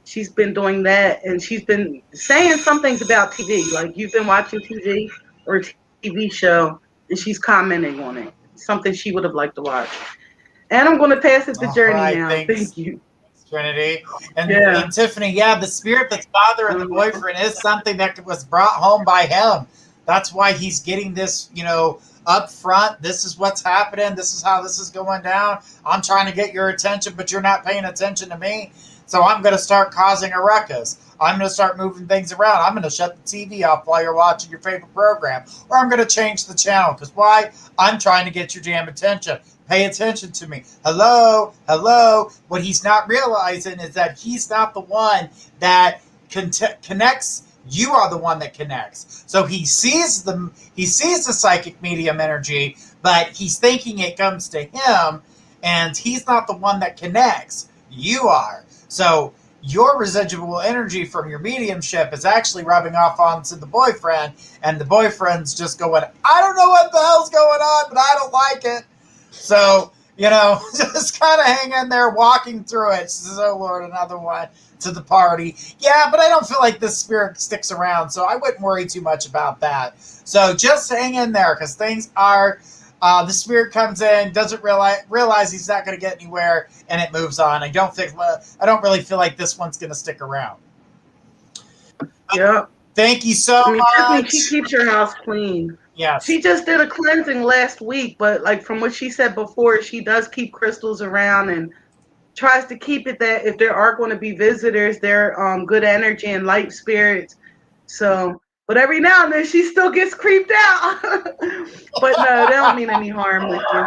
She's been doing that, and she's been saying some things about TV. Like you've been watching TV or a TV show, and she's commenting on it. Something she would have liked to watch. And I'm going to pass it to All Journey right, now. thanks. Thank you. Trinity. And, Yeah. and Tiffany, yeah, the spirit that's bothering the boyfriend is something that was brought home by him. That's why he's getting this, up front. This is what's happening. This is how this is going down. I'm trying to get your attention, but you're not paying attention to me. So I'm going to start causing a ruckus. I'm going to start moving things around. I'm going to shut the TV off while you're watching your favorite program. Or I'm going to change the channel. Because why? I'm trying to get your damn attention. Pay attention to me. Hello, hello. What he's not realizing is that he's not the one that connects You are the one that connects. So he sees the psychic medium energy, but he's thinking it comes to him, and he's not the one that connects. You are. So your residual energy from your mediumship is actually rubbing off onto the boyfriend, and the boyfriend's just going, I don't know what the hell's going on, but I don't like it. So, just kind of hang in there, walking through it. She says, oh, Lord, another one to the party. Yeah, but I don't feel like this spirit sticks around, so I wouldn't worry too much about that. So just hang in there, because things are, the spirit comes in, doesn't realize he's not going to get anywhere, and it moves on. I don't really feel like this one's going to stick around. Yeah. Thank you so much. Tiffany, she keeps your house clean. Yes. She just did a cleansing last week, but like from what she said before, she does keep crystals around and tries to keep it that if there are going to be visitors, they're good energy and light spirits. So, but every now and then she still gets creeped out. But no, they don't mean any harm with you.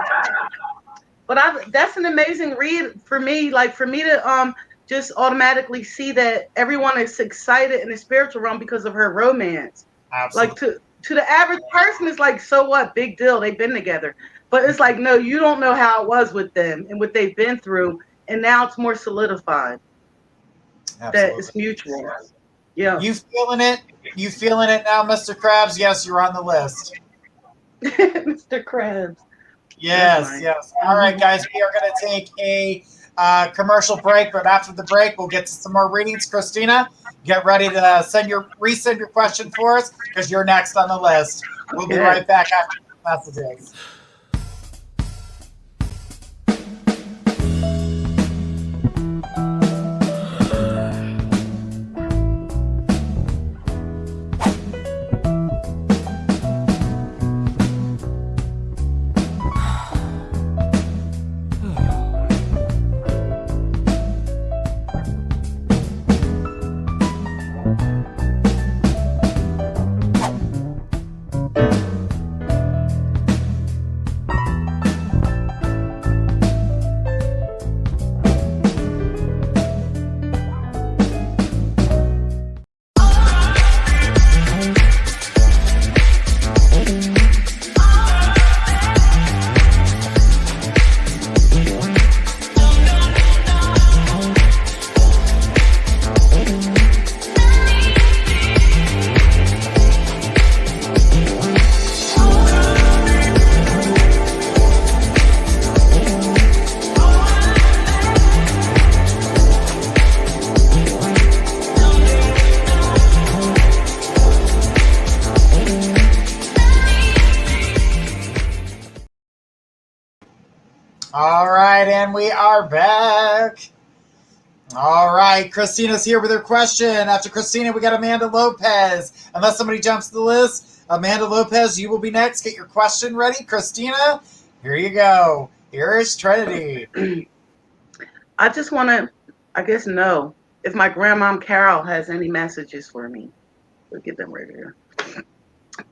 But that's an amazing read for me. Like for me to just automatically see that everyone is excited in the spiritual realm because of her romance. Absolutely. Like to the average person, it's like, so what? Big deal. They've been together. But it's like, no, you don't know how it was with them and what they've been through. And now it's more solidified. Absolutely. That it's mutual. Yeah. You feeling it? You feeling it now, Mr. Krabs? Yes, you're on the list. Mr. Krabs. Yes, yes. All right, guys, we are going to take a commercial break, but after the break, we'll get to some more readings. Christina, get ready to resend your question for us, because you're next on the list. We'll be right back after the messages. All right, and we are back. All right, Christina's here with her question. After Christina, we got Amanda Lopez. Unless somebody jumps to the list, Amanda Lopez, you will be next. Get your question ready. Christina, here you go. Here is Trinity. I just want to, know if my grandmom Carol has any messages for me. We'll get them right here.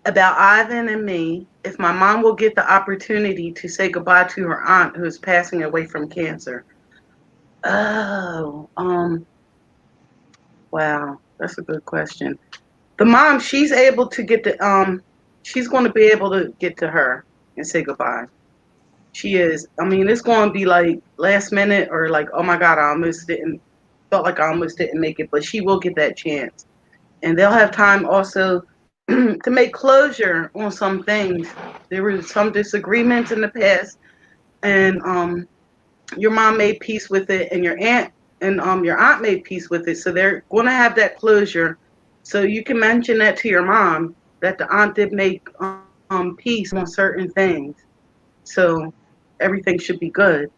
About Ivan and me, if my mom will get the opportunity to say goodbye to her aunt who is passing away from cancer. Oh, wow, that's a good question. The mom, she's able to get she's going to be able to get to her and say goodbye. She is. I mean, it's going to be like last minute or like, oh my God, felt like I almost didn't make it, but she will get that chance. And they'll have time also to make closure on some things. There were some disagreements in the past, and your mom made peace with it, and your aunt made peace with it. So they're going to have that closure. So you can mention that to your mom, that the aunt did make peace on certain things. So everything should be good.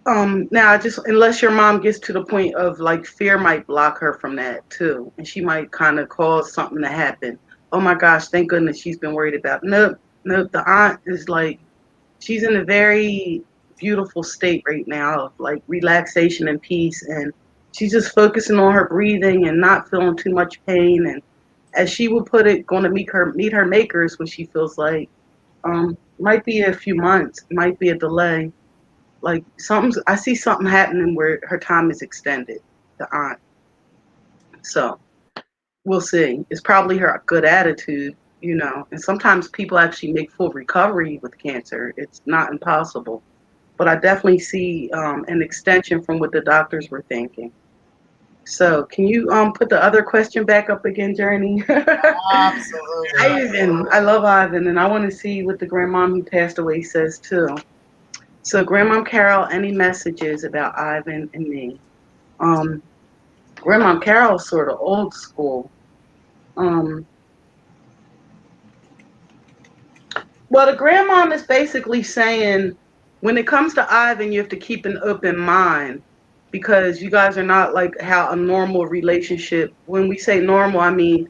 Now, unless your mom gets to the point of like fear might block her from that too, and she might kind of cause something to happen. Oh my gosh, thank goodness she's been worried about. Nope. The aunt is like, she's in a very beautiful state right now of like relaxation and peace, and she's just focusing on her breathing and not feeling too much pain. And as she would put it, going to meet her makers when she feels like might be a few months, might be a delay. Like I see something happening where her time is extended, the aunt. So, we'll see. It's probably her good attitude, and sometimes people actually make full recovery with cancer. It's not impossible. But I definitely see an extension from what the doctors were thinking. So can you put the other question back up again, Journey? Absolutely. Ivan. I love Ivan, and I want to see what the grandmom who passed away says too. So, Grandmom Carol, any messages about Ivan and me? Grandmom Carol's sort of old school. Um, well, the grandmom is basically saying when it comes to Ivan, you have to keep an open mind because you guys are not like how a normal relationship. When we say normal, I mean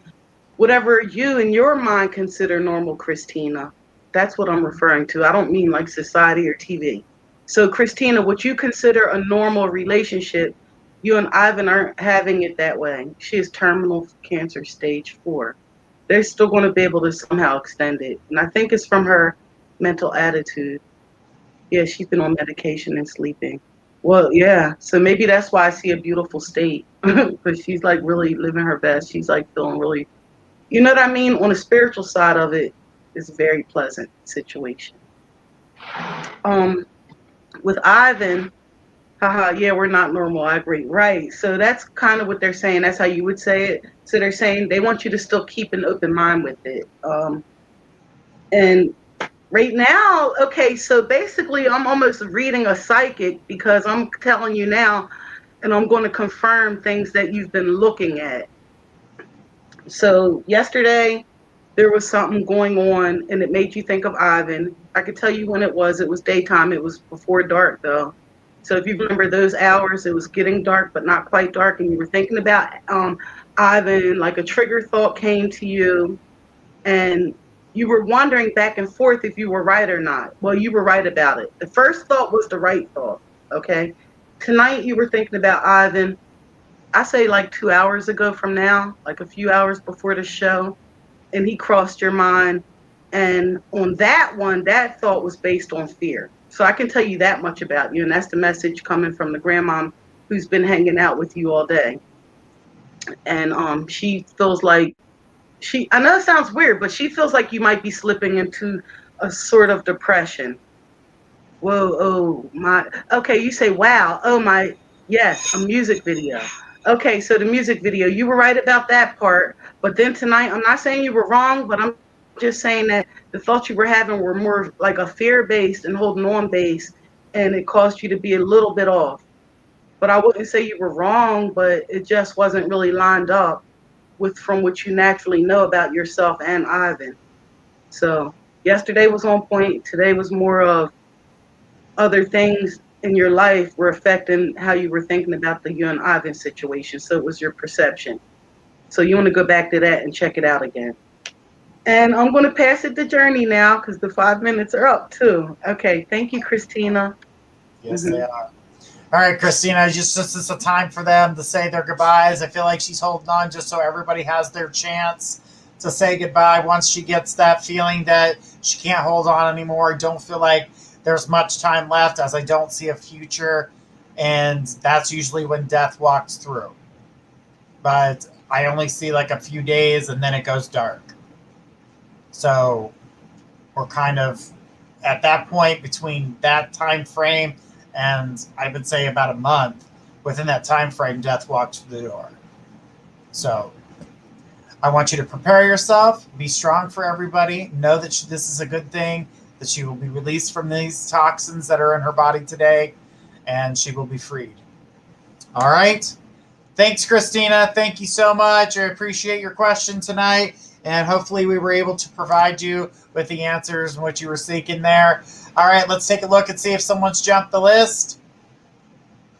whatever you in your mind consider normal, Christina. That's what I'm referring to. I don't mean like society or TV. So, Christina, what you consider a normal relationship, you and Ivan aren't having it that way. She is terminal cancer stage 4. They're still going to be able to somehow extend it. And I think it's from her mental attitude. Yeah, she's been on medication and sleeping. Well, yeah. So maybe that's why I see a beautiful state because she's like really living her best. She's like feeling really, you know what I mean? On the spiritual side of it, it's a very pleasant situation. Um, with Ivan, haha, yeah, we're not normal. I agree. Right. So that's kind of what they're saying. That's how you would say it. So they're saying they want you to still keep an open mind with it. And right now, okay, so basically I'm almost reading a psychic because I'm telling you now, and I'm going to confirm things that you've been looking at. So yesterday, there was something going on, and it made you think of Ivan. I could tell you when it was. It was daytime. It was before dark, though. So if you remember those hours, it was getting dark, but not quite dark, and you were thinking about Ivan, like a trigger thought came to you, and you were wondering back and forth if you were right or not. Well, you were right about it. The first thought was the right thought, okay? Tonight, you were thinking about Ivan, I say like 2 hours ago from now, like a few hours before the show, and he crossed your mind. And on that one, that thought was based on fear. So I can tell you that much about you. And that's the message coming from the grandmom who's been hanging out with you all day. And she feels like I know it sounds weird, but she feels like you might be slipping into a sort of depression. Whoa, oh my. Okay, you say, wow, oh my, yes, a music video. Okay, so the music video, you were right about that part. But then tonight, I'm not saying you were wrong, but I'm just saying that the thoughts you were having were more like a fear-based and holding on base, and it caused you to be a little bit off. But I wouldn't say you were wrong, but it just wasn't really lined up with from what you naturally know about yourself and Ivan. So yesterday was on point. Today was more of other things in your life were affecting how you were thinking about the you and Ivan situation. So it was your perception. So you want to go back to that and check it out again. And I'm going to pass it to Journey now because the 5 minutes are up too. Okay. Thank you, Christina. Yes, they are. All right, Christina, just it's a time for them to say their goodbyes. I feel like she's holding on just so everybody has their chance to say goodbye once she gets that feeling that she can't hold on anymore. I don't feel like there's much time left as I don't see a future, and that's usually when death walks through. But I only see like a few days and then it goes dark. So we're kind of at that point between that time frame and I would say about a month. Within that time frame, death walks through the door. So I want you to prepare yourself, be strong for everybody, know that this is a good thing, that she will be released from these toxins that are in her body today, and she will be freed. All right. Thanks, Christina. Thank you so much. I appreciate your question tonight, and hopefully we were able to provide you with the answers and what you were seeking there. All right, let's take a look and see if someone's jumped the list.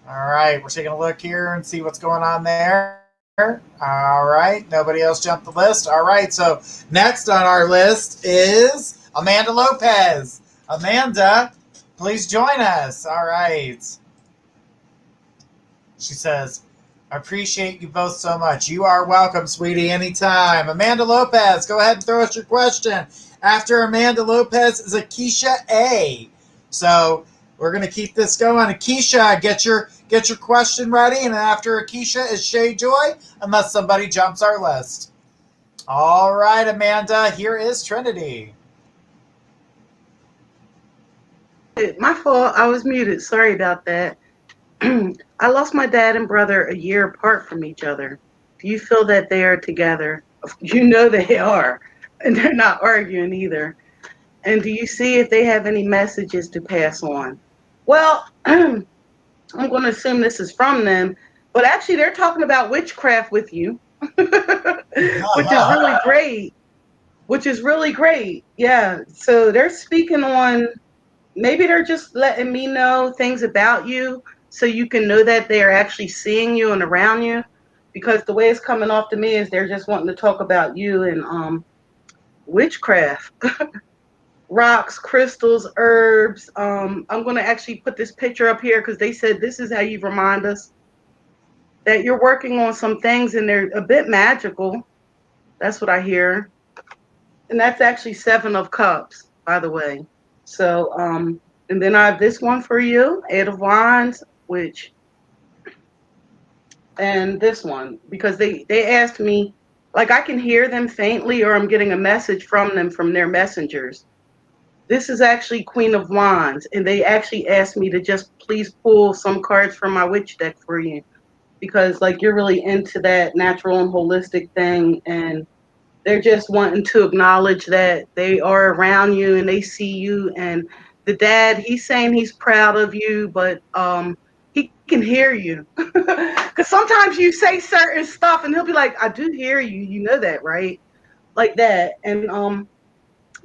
All right, we're taking a look here and see what's going on there. All right, nobody else jumped the list. All right, so next on our list is Amanda Lopez. Amanda, please join us. All right. She says, I appreciate you both so much. You are welcome, sweetie, anytime. Amanda Lopez, go ahead and throw us your question. After Amanda Lopez is Akeisha A. So We're gonna keep this going. Akeisha, get your question ready, and after Akeisha is Shay Joy, unless somebody jumps our list. All right, Amanda, here is Trinity. My fault. I was muted. Sorry about that. I lost my dad and brother a year apart from each other. Do you feel that they are together? You know they are, and they're not arguing either. And do you see if they have any messages to pass on? Well, I'm going to assume this is from them, but actually they're talking about witchcraft with you, which is really great. Which is really great. Yeah. So they're speaking on, maybe they're just letting me know things about you so you can know that they're actually seeing you and around you. Because the way it's coming off to me is they're just wanting to talk about you and witchcraft. Rocks, crystals, herbs. I'm going to actually put this picture up here because they said this is how you remind us that you're working on some things and they're a bit magical. That's what I hear. And that's actually 7 of Cups, by the way. So, and then I have this one for you, 8 of Wands, and this one, because they asked me, like I can hear them faintly or I'm getting a message from them from their messengers. This is actually Queen of Wands, and they actually asked me to just please pull some cards from my witch deck for you because like you're really into that natural and holistic thing, and they're just wanting to acknowledge that they are around you and they see you. And the dad, he's saying he's proud of you, but he can hear you because sometimes you say certain stuff and he'll be like, "I do hear you. You know that, right?" Like that. And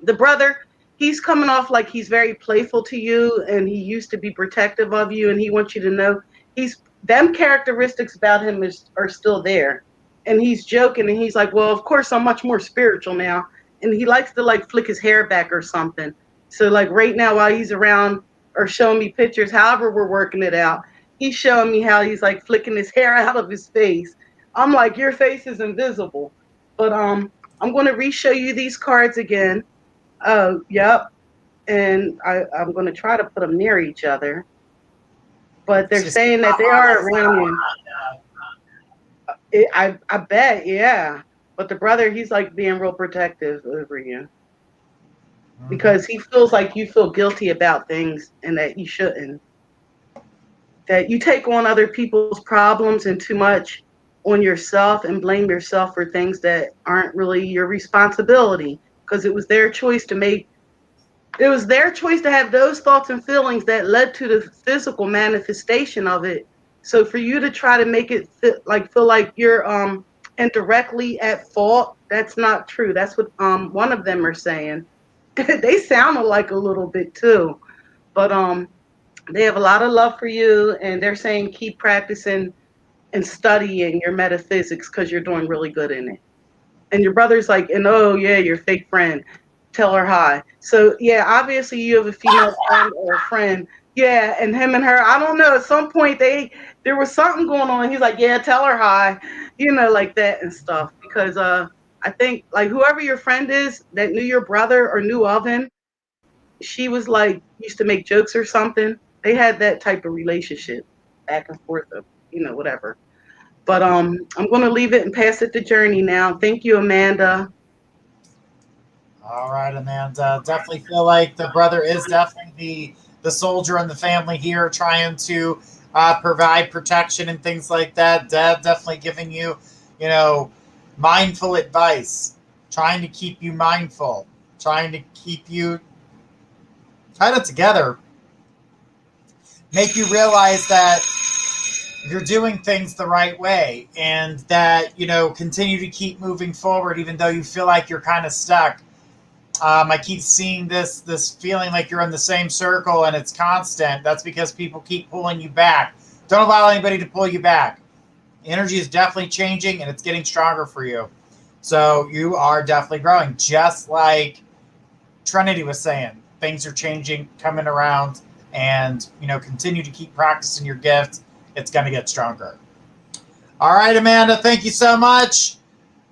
the brother, he's coming off like he's very playful to you and he used to be protective of you and he wants you to know he's them characteristics about him are still there. And he's joking and he's like, well, of course I'm much more spiritual now. And he likes to like flick his hair back or something. So like right now while he's around or showing me pictures, however we're working it out, he's showing me how he's like flicking his hair out of his face. I'm like, your face is invisible. But I'm going to re-show you these cards again. Oh, yep. And I'm going to try to put them near each other. But they're saying that they are around you. I bet, yeah. But the brother, he's like being real protective over you because he feels like you feel guilty about things and that you shouldn't. That you take on other people's problems and too much on yourself and blame yourself for things that aren't really your responsibility because it was their choice to make. It was their choice to have those thoughts and feelings that led to the physical manifestation of it. So for you to try to make it feel like you're indirectly at fault, that's not true. That's what one of them are saying. They sound alike a little bit too, but they have a lot of love for you, and they're saying keep practicing and studying your metaphysics because you're doing really good in it. And your brother's like, and oh yeah, your fake friend, tell her hi. So yeah, obviously you have a female friend or a friend. Yeah, and him and her, I don't know. At some point there was something going on. He's like, yeah, tell her hi, like that and stuff. Because I think like whoever your friend is that knew your brother or knew of him, she was like used to make jokes or something. They had that type of relationship back and forth of whatever. But I'm going to leave it and pass it to Journey now. Thank you, Amanda. All right, Amanda. Definitely feel like the brother is definitely the soldier in the family here, trying to provide protection and things like that. Dad definitely giving you, you know, mindful advice, trying to keep you mindful, trying to keep you kind of together, make you realize that you're doing things the right way and that, continue to keep moving forward, even though you feel like you're kind of stuck. I keep seeing this feeling like you're in the same circle and it's constant. That's because people keep pulling you back. Don't allow anybody to pull you back. Energy is definitely changing and it's getting stronger for you. So you are definitely growing. Just like Trinity was saying, things are changing, coming around, and continue to keep practicing your gift. It's going to get stronger. All right, Amanda, thank you so much.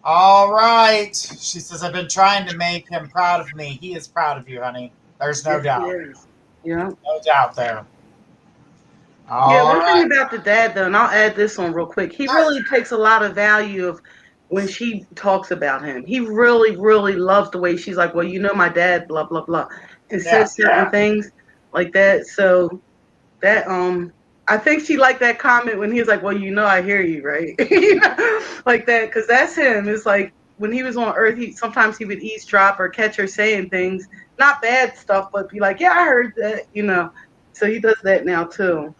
All right. She says, I've been trying to make him proud of me. He is proud of you, honey. There's no doubt. Yeah. No doubt there. Yeah, All one thing right. about the dad though, and I'll add this on real quick, he really takes a lot of value of when she talks about him. He really, really loves the way she's like, well, you know my dad, blah, blah, blah. And Yeah. says certain things like that. So that I think she liked that comment when he was like, well, you know I hear you, right? You know, like that, because that's him. It's like when he was on Earth, sometimes he would eavesdrop or catch her saying things, not bad stuff, but be like, yeah, I heard that, you know. So he does that now too.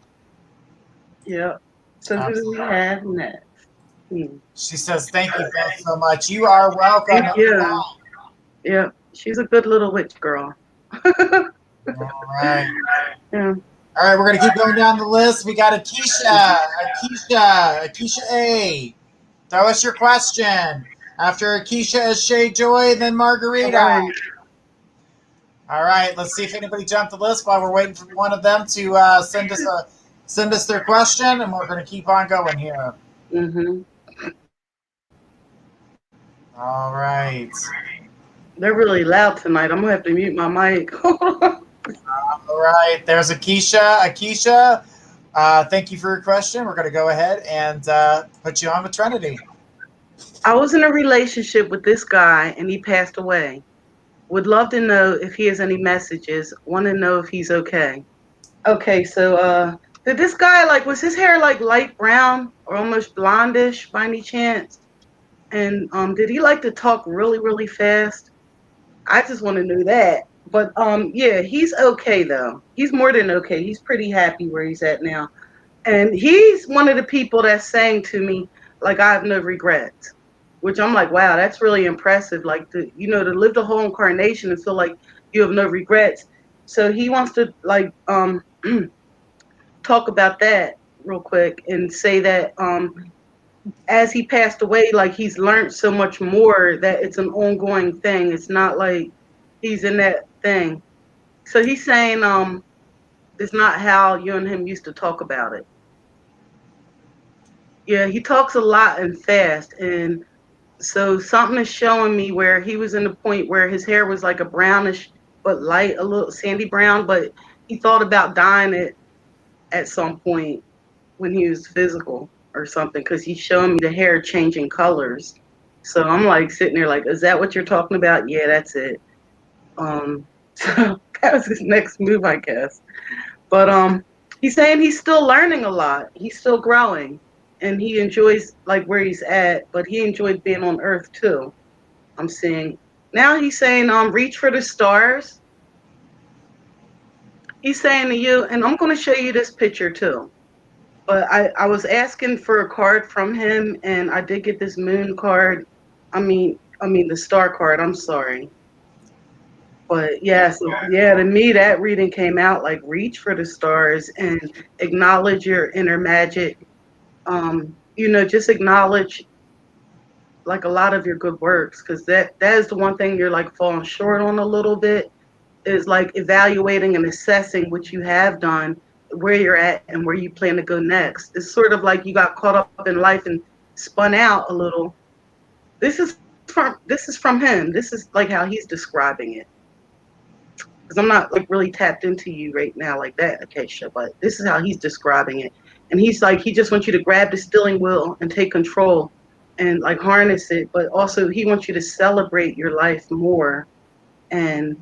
Yeah. So who do we Absolutely. have next? She says, thank you both so much. You are welcome. Thank you. Yeah. She's a good little witch girl. All right. Yeah. All right, we're going to keep going down the list. We got Akeisha A. Throw us your question. After Akeisha is Shay Joy, then All Margarita. right. All right, let's see if anybody jumped the list while we're waiting for one of them to send us their question, and we're going to keep on going here. Mm-hmm. All right. They're really loud tonight. I'm gonna have to mute my mic. All right. There's Akeisha. Akeisha, thank you for your question. We're going to go ahead and put you on with Trinity. I was in a relationship with this guy and he passed away. Would love to know if he has any messages. Want to know if he's okay. Okay, so did this guy was his hair like light brown or almost blondish by any chance? And did he like to talk really, really fast? I just want to know that. But yeah, he's okay though. He's more than okay. He's pretty happy where he's at now. And he's one of the people that's saying to me, like, I have no regrets. Which I'm like, wow, that's really impressive. Like to live the whole incarnation and feel like you have no regrets. So he wants to talk about that real quick and say that as he passed away, like he's learned so much more that it's an ongoing thing. It's not like he's in that thing. So he's saying it's not how you and him used to talk about it. Yeah, he talks a lot and fast, and so something is showing me where he was in the point where his hair was like a brownish but light, a little sandy brown, but he thought about dyeing it at some point when he was physical or something because he's showing me the hair changing colors. So I'm like sitting there like, is that what you're talking about? Yeah, that's it. So that was his next move, I guess. But he's saying he's still learning a lot. He's still growing, and he enjoys like where he's at. But he enjoyed being on Earth too. I'm seeing now. He's saying reach for the stars. He's saying to you, and I'm going to show you this picture too. But I was asking for a card from him, and I did get this moon card. I mean the star card. I'm sorry. But yeah, so yeah, to me that reading came out like reach for the stars and acknowledge your inner magic. Just acknowledge like a lot of your good works because that is the one thing you're like falling short on a little bit is like evaluating and assessing what you have done, where you're at, and where you plan to go next. It's sort of like you got caught up in life and spun out a little. This is from him. This is like how he's describing it. Because I'm not like really tapped into you right now like that, Acacia, but this is how he's describing it. And he's like, he just wants you to grab the steering wheel and take control and like harness it, but also he wants you to celebrate your life more. And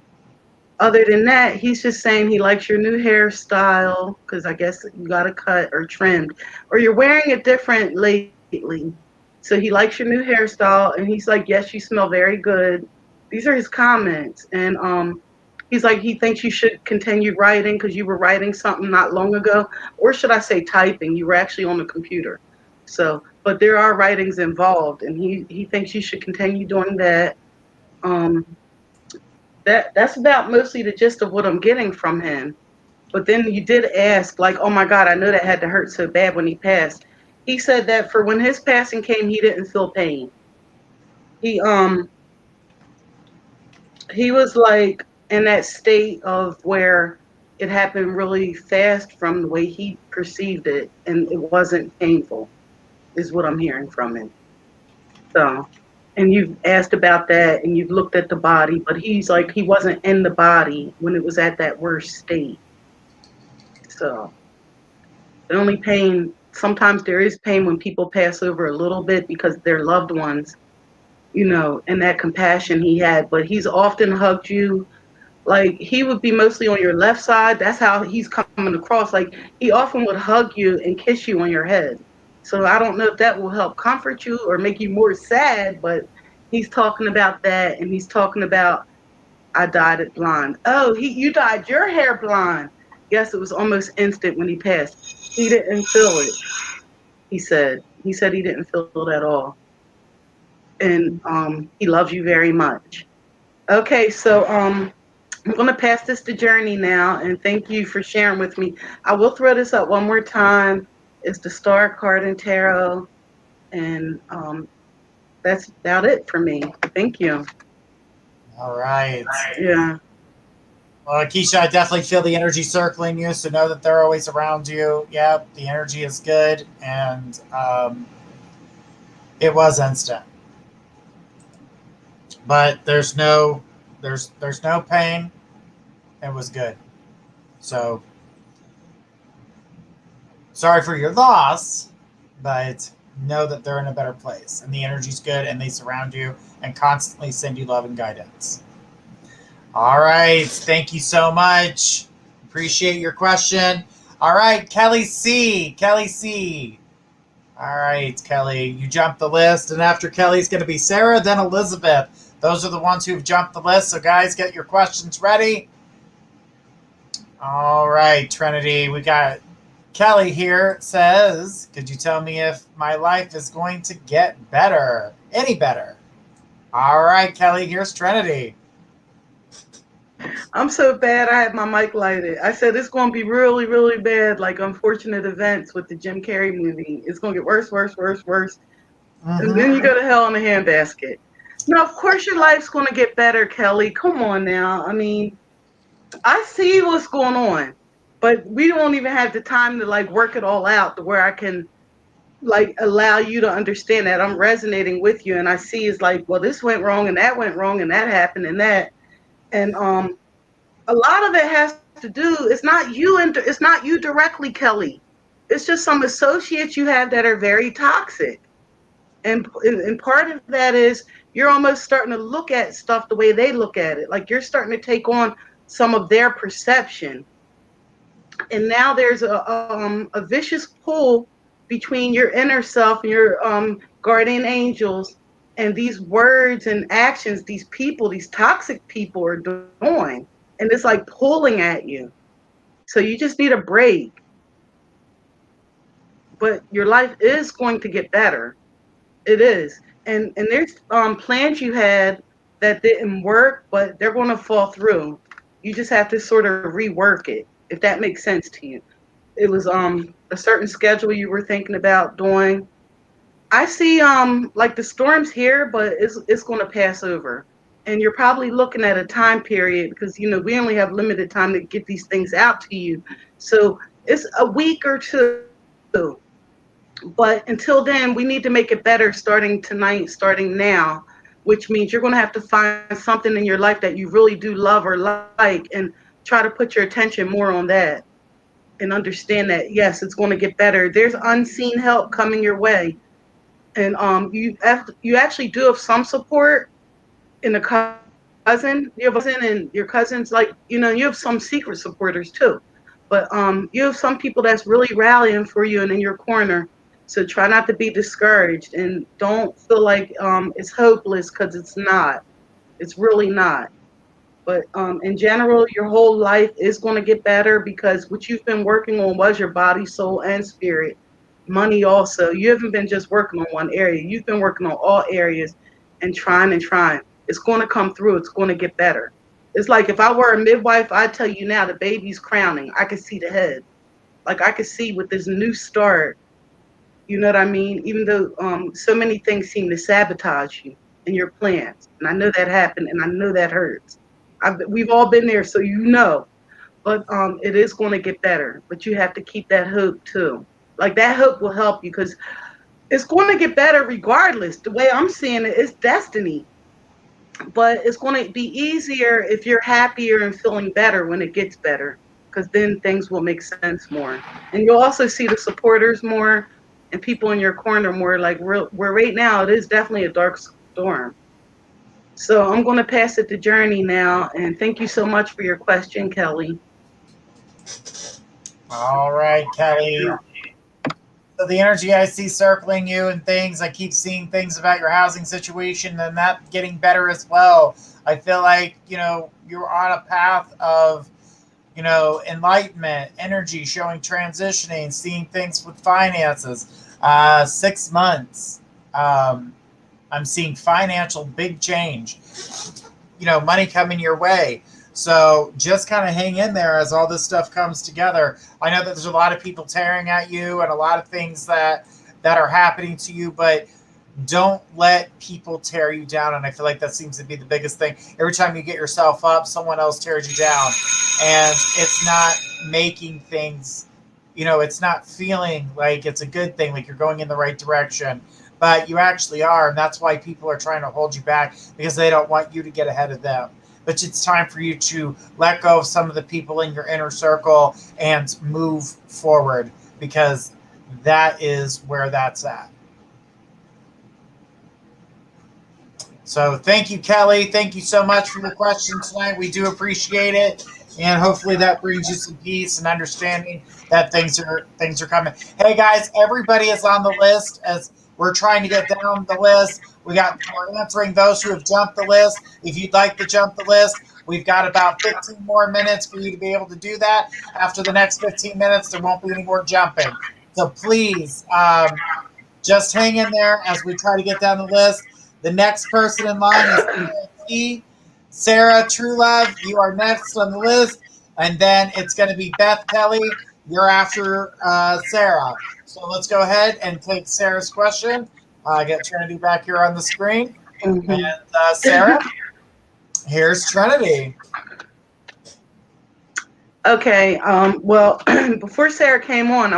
other than that, he's just saying he likes your new hairstyle because I guess you got a cut or trimmed, or you're wearing it different lately. So he likes your new hairstyle, and he's like, "Yes, you smell very good." These are his comments, and he's like, he thinks you should continue writing because you were writing something not long ago, or should I say typing? You were actually on the computer. So, but there are writings involved, and he thinks you should continue doing that. Um, that's about mostly the gist of what I'm getting from him. But then you did ask, like, oh my God, I know that had to hurt so bad when he passed. He said that for when his passing came, he didn't feel pain. He he was like in that state of where it happened really fast from the way he perceived it, and it wasn't painful, is what I'm hearing from him. So, and you've asked about that, and you've looked at the body, but he's like he wasn't in the body when it was at that worst state. So the only pain, sometimes there is pain when people pass over a little bit because they're loved ones, and that compassion he had. But he's often hugged you. Like, he would be mostly on your left side. That's how he's coming across. Like, he often would hug you and kiss you on your head. So I don't know if that will help comfort you or make you more sad, but he's talking about that, and he's talking about, I dyed it blonde. Oh, you dyed your hair blonde. Yes, it was almost instant when he passed. He didn't feel it, he said. He said he didn't feel it at all. And he loves you very much. Okay, so I'm going to pass this to Journey now, and thank you for sharing with me. I will throw this up one more time. It's the Star card in Tarot, and that's about it for me. Thank you. All right. Yeah. Well, Keisha, I definitely feel the energy circling you, so know that they're always around you. Yep, the energy is good, and it was instant. But there's no pain. It was good. So sorry for your loss, but know that they're in a better place, and the energy's good, and they surround you and constantly send you love and guidance. All right. Thank you so much. Appreciate your question. All right, Kelly C. Kelly C. All right, Kelly, you jumped the list, and after Kelly's going to be Sarah, then Elizabeth. Those are the ones who've jumped the list, so guys, get your questions ready. All right, Trinity, we got Kelly here. Says, could you tell me if my life is going to get better? Any better? All right, Kelly, here's Trinity. I'm so bad I had my mic lighted. I said it's going to be really, really bad, like Unfortunate Events with the Jim Carrey movie. It's going to get worse, worse, worse, worse. And then you go to hell in a handbasket. Now, of course your life's going to get better, Kelly. Come on now. I mean, I see what's going on, but we don't even have the time to like work it all out to where I can like allow you to understand that I'm resonating with you. And I see it's like, well, this went wrong and that went wrong and that happened and that. And a lot of it has to do, it's not you and it's not you directly, Kelly. It's just some associates you have that are very toxic. And part of that is you're almost starting to look at stuff the way they look at it. Like you're starting to take on some of their perception. And now there's a vicious pull between your inner self and your guardian angels and these words and actions these people, these toxic people are doing. And it's like pulling at you. So you just need a break. But your life is going to get better. It is. And there's plans you had that didn't work, but they're going to fall through. You just have to sort of rework it, if that makes sense to you. It was a certain schedule you were thinking about doing. I see like the storms here, but it's going to pass over. And you're probably looking at a time period because we only have limited time to get these things out to you. So it's a week or two. But until then, we need to make it better starting tonight, starting now, which means you're going to have to find something in your life that you really do love or like and try to put your attention more on that and understand that, yes, it's going to get better. There's unseen help coming your way. And you actually do have some support in a cousin. You have a cousin and your cousin's like, you have some secret supporters too. But you have some people that's really rallying for you and in your corner. So try not to be discouraged and don't feel like it's hopeless because it's not. It's really not. But in general, your whole life is going to get better because what you've been working on was your body, soul, and spirit. Money also. You haven't been just working on one area. You've been working on all areas and trying and trying. It's going to come through. It's going to get better. It's like if I were a midwife, I'd tell you now the baby's crowning. I could see the head. Like I could see with this new start. You know what I mean? Even though so many things seem to sabotage you and your plans. And I know that happened and I know that hurts. We've all been there, so you know. But it is going to get better. But you have to keep that hope too. Like that hope will help you because it's going to get better regardless. The way I'm seeing it is destiny. But it's going to be easier if you're happier and feeling better when it gets better. because then things will make sense more. And you'll also see the supporters more and people in your corner more. Like where right now, it is definitely a dark storm. So I'm going to pass it to Journey now. And thank you so much for your question, Kelly. All right, Kelly. So the energy I see circling you and things, I keep seeing things about your housing situation and that getting better as well. I feel like, you're on a path of, enlightenment, energy showing transitioning, seeing things with finances. 6 months. I'm seeing financial big change, money coming your way. So just kind of hang in there as all this stuff comes together. I know that there's a lot of people tearing at you and a lot of things that are happening to you, but don't let people tear you down. And I feel like that seems to be the biggest thing. Every time you get yourself up, someone else tears you down. And it's not making things, it's not feeling like it's a good thing, like you're going in the right direction. But you actually are. And that's why people are trying to hold you back, because they don't want you to get ahead of them. But it's time for you to let go of some of the people in your inner circle and move forward, because that is where that's at. So thank you, Kelly. Thank you so much for your question tonight. We do appreciate it. And hopefully that brings you some peace and understanding that things are coming. Hey guys, everybody is on the list as we're trying to get down the list. We're answering those who have jumped the list. If you'd like to jump the list, we've got about 15 more minutes for you to be able to do that. After the next 15 minutes, there won't be any more jumping. So please, just hang in there as we try to get down the list. The next person in line is MPC. Sarah Truelove, you are next on the list. And then it's going to be Beth Kelly. You're after Sarah. So let's go ahead and take Sarah's question. Get Trinity back here on the screen. Mm-hmm. And Sarah, here's Trinity. Okay. Well, before Sarah came on,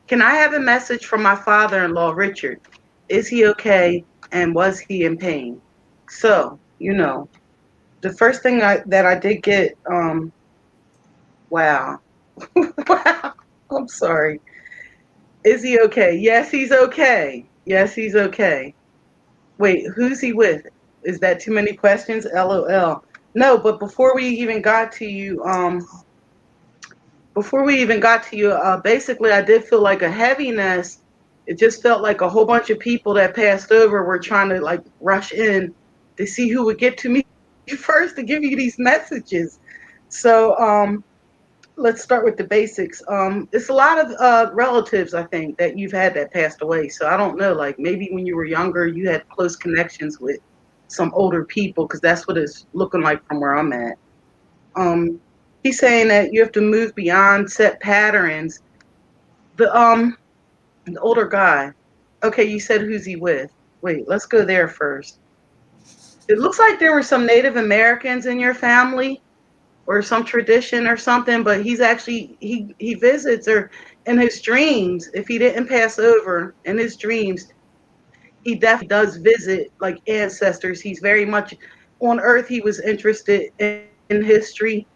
can I have a message from my father-in-law, Richard? Is he okay? And was he in pain? So, the first thing that I did get, wow. Wow. I'm sorry. Is he okay? Yes, he's okay. Yes, he's okay. Wait, who's he with? Is that too many questions? LOL. No, but before we even got to you, basically I did feel like a heaviness. It just felt like a whole bunch of people that passed over were trying to like rush in to see who would get to me first to give you these messages. So let's start with the basics. It's a lot of relatives, I think, that you've had that passed away. So I don't know, like maybe when you were younger, you had close connections with some older people, because that's what it's looking like from where I'm at. He's saying that you have to move beyond set patterns. The older guy. Okay, you said who's he with? Wait, let's go there first. It looks like there were some Native Americans in your family or some tradition or something, but he's actually he visits, or in his dreams, if he didn't pass over in his dreams, he definitely does visit like ancestors. He's very much on earth. He was interested in history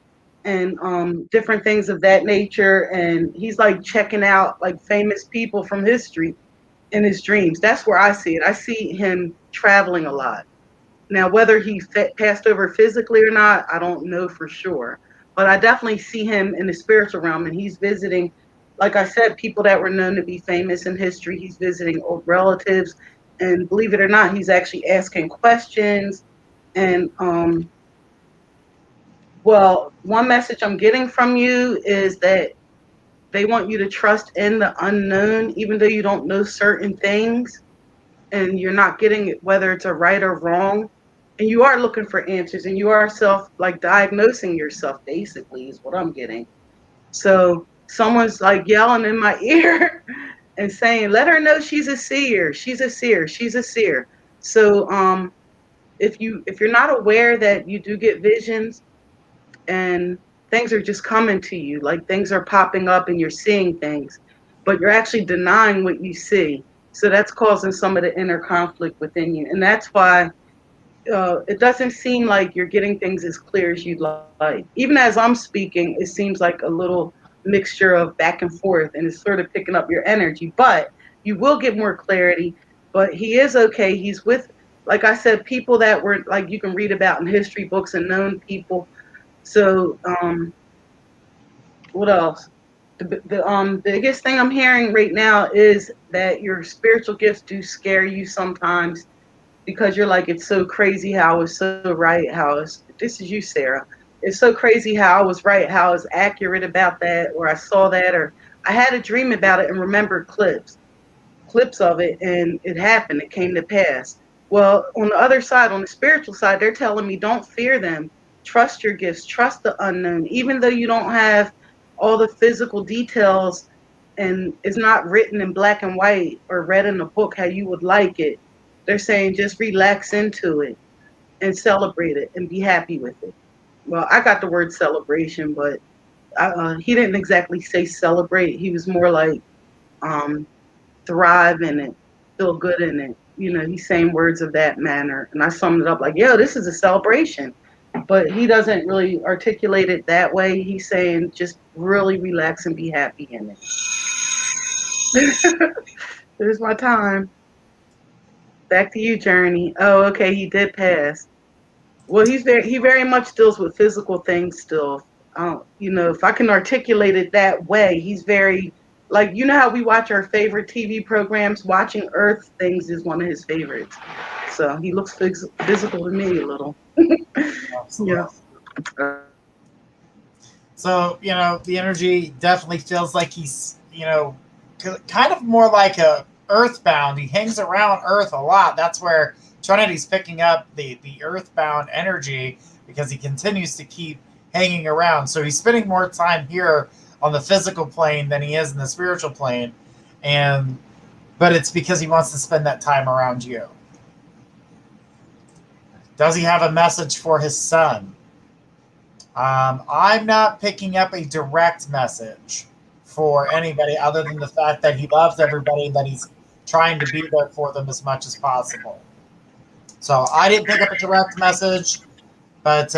and different things of that nature, and he's like checking out like famous people from history in his dreams. That's where I see it. I see him traveling a lot. Now, whether he passed over physically or not, I don't know for sure. But I definitely see him in the spiritual realm, and he's visiting, like I said, people that were known to be famous in history. He's visiting old relatives, and believe it or not, he's actually asking questions. And well, one message I'm getting from you is that they want you to trust in the unknown, even though you don't know certain things, and you're not getting it, whether it's a right or wrong. And you are looking for answers, and you are like diagnosing yourself, basically, is what I'm getting. So someone's like yelling in my ear and saying, let her know she's a seer. She's a seer. She's a seer. So if you're not aware that you do get visions and things are just coming to you, like things are popping up and you're seeing things, but you're actually denying what you see. So that's causing some of the inner conflict within you. And that's why it doesn't seem like you're getting things as clear as you'd like. Even as I'm speaking, it seems like a little mixture of back and forth, and it's sort of picking up your energy. But you will get more clarity. But he is okay. He's with, like I said, people that were like you can read about in history books and known people. So, what else? The biggest thing I'm hearing right now is that your spiritual gifts do scare you sometimes because you're like, it's so crazy how I was so right, this is you, Sarah. It's so crazy how I was right, how I was accurate about that, or I saw that, or I had a dream about it and remembered clips of it, and it happened, it came to pass. Well, on the other side, on the spiritual side, they're telling me don't fear them, trust your gifts, trust the unknown, even though you don't have all the physical details and it's not written in black and white or read in a book how you would like it. They're saying just relax into it and celebrate it and be happy with it. Well, I got the word celebration, but he didn't exactly say celebrate. He was more like um, thrive in it, feel good in it. He's saying words of that manner. And I summed it up like, yo, this is a celebration. But he doesn't really articulate it that way. He's saying just really relax and be happy in it. There's my time. Back to you, Journey. Oh, okay, he did pass. Well, he very much deals with physical things still. If I can articulate it that way, he's very like how we watch our favorite TV programs. Watching Earth things is one of his favorites. So he looks physical to me a little. Absolutely. Yeah. So, the energy definitely feels like he's, kind of more like a earthbound. He hangs around Earth a lot. That's where Trinity's picking up the earthbound energy because he continues to keep hanging around. So he's spending more time here on the physical plane than he is in the spiritual plane. But it's because he wants to spend that time around you. Does he have a message for his son? I'm not picking up a direct message for anybody other than the fact that he loves everybody and that he's trying to be there for them as much as possible. So I didn't pick up a direct message, but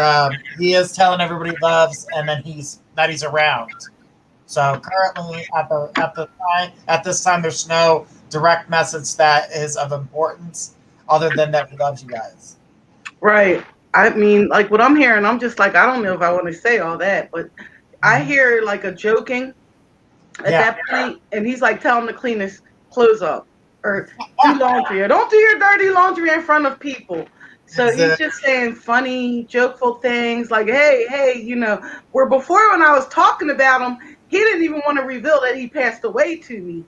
he is telling everybody he loves and then he's around. So currently at this time, there's no direct message that is of importance other than that he loves you guys. Right. I mean, like what I'm hearing, I'm just like, I don't know if I want to say all that, but I hear like a joking at that point, and he's like, tell him to clean his clothes up or do laundry or don't do your dirty laundry in front of people. So he's just saying funny, jokeful things like, hey, where before when I was talking about him, he didn't even want to reveal that he passed away to me.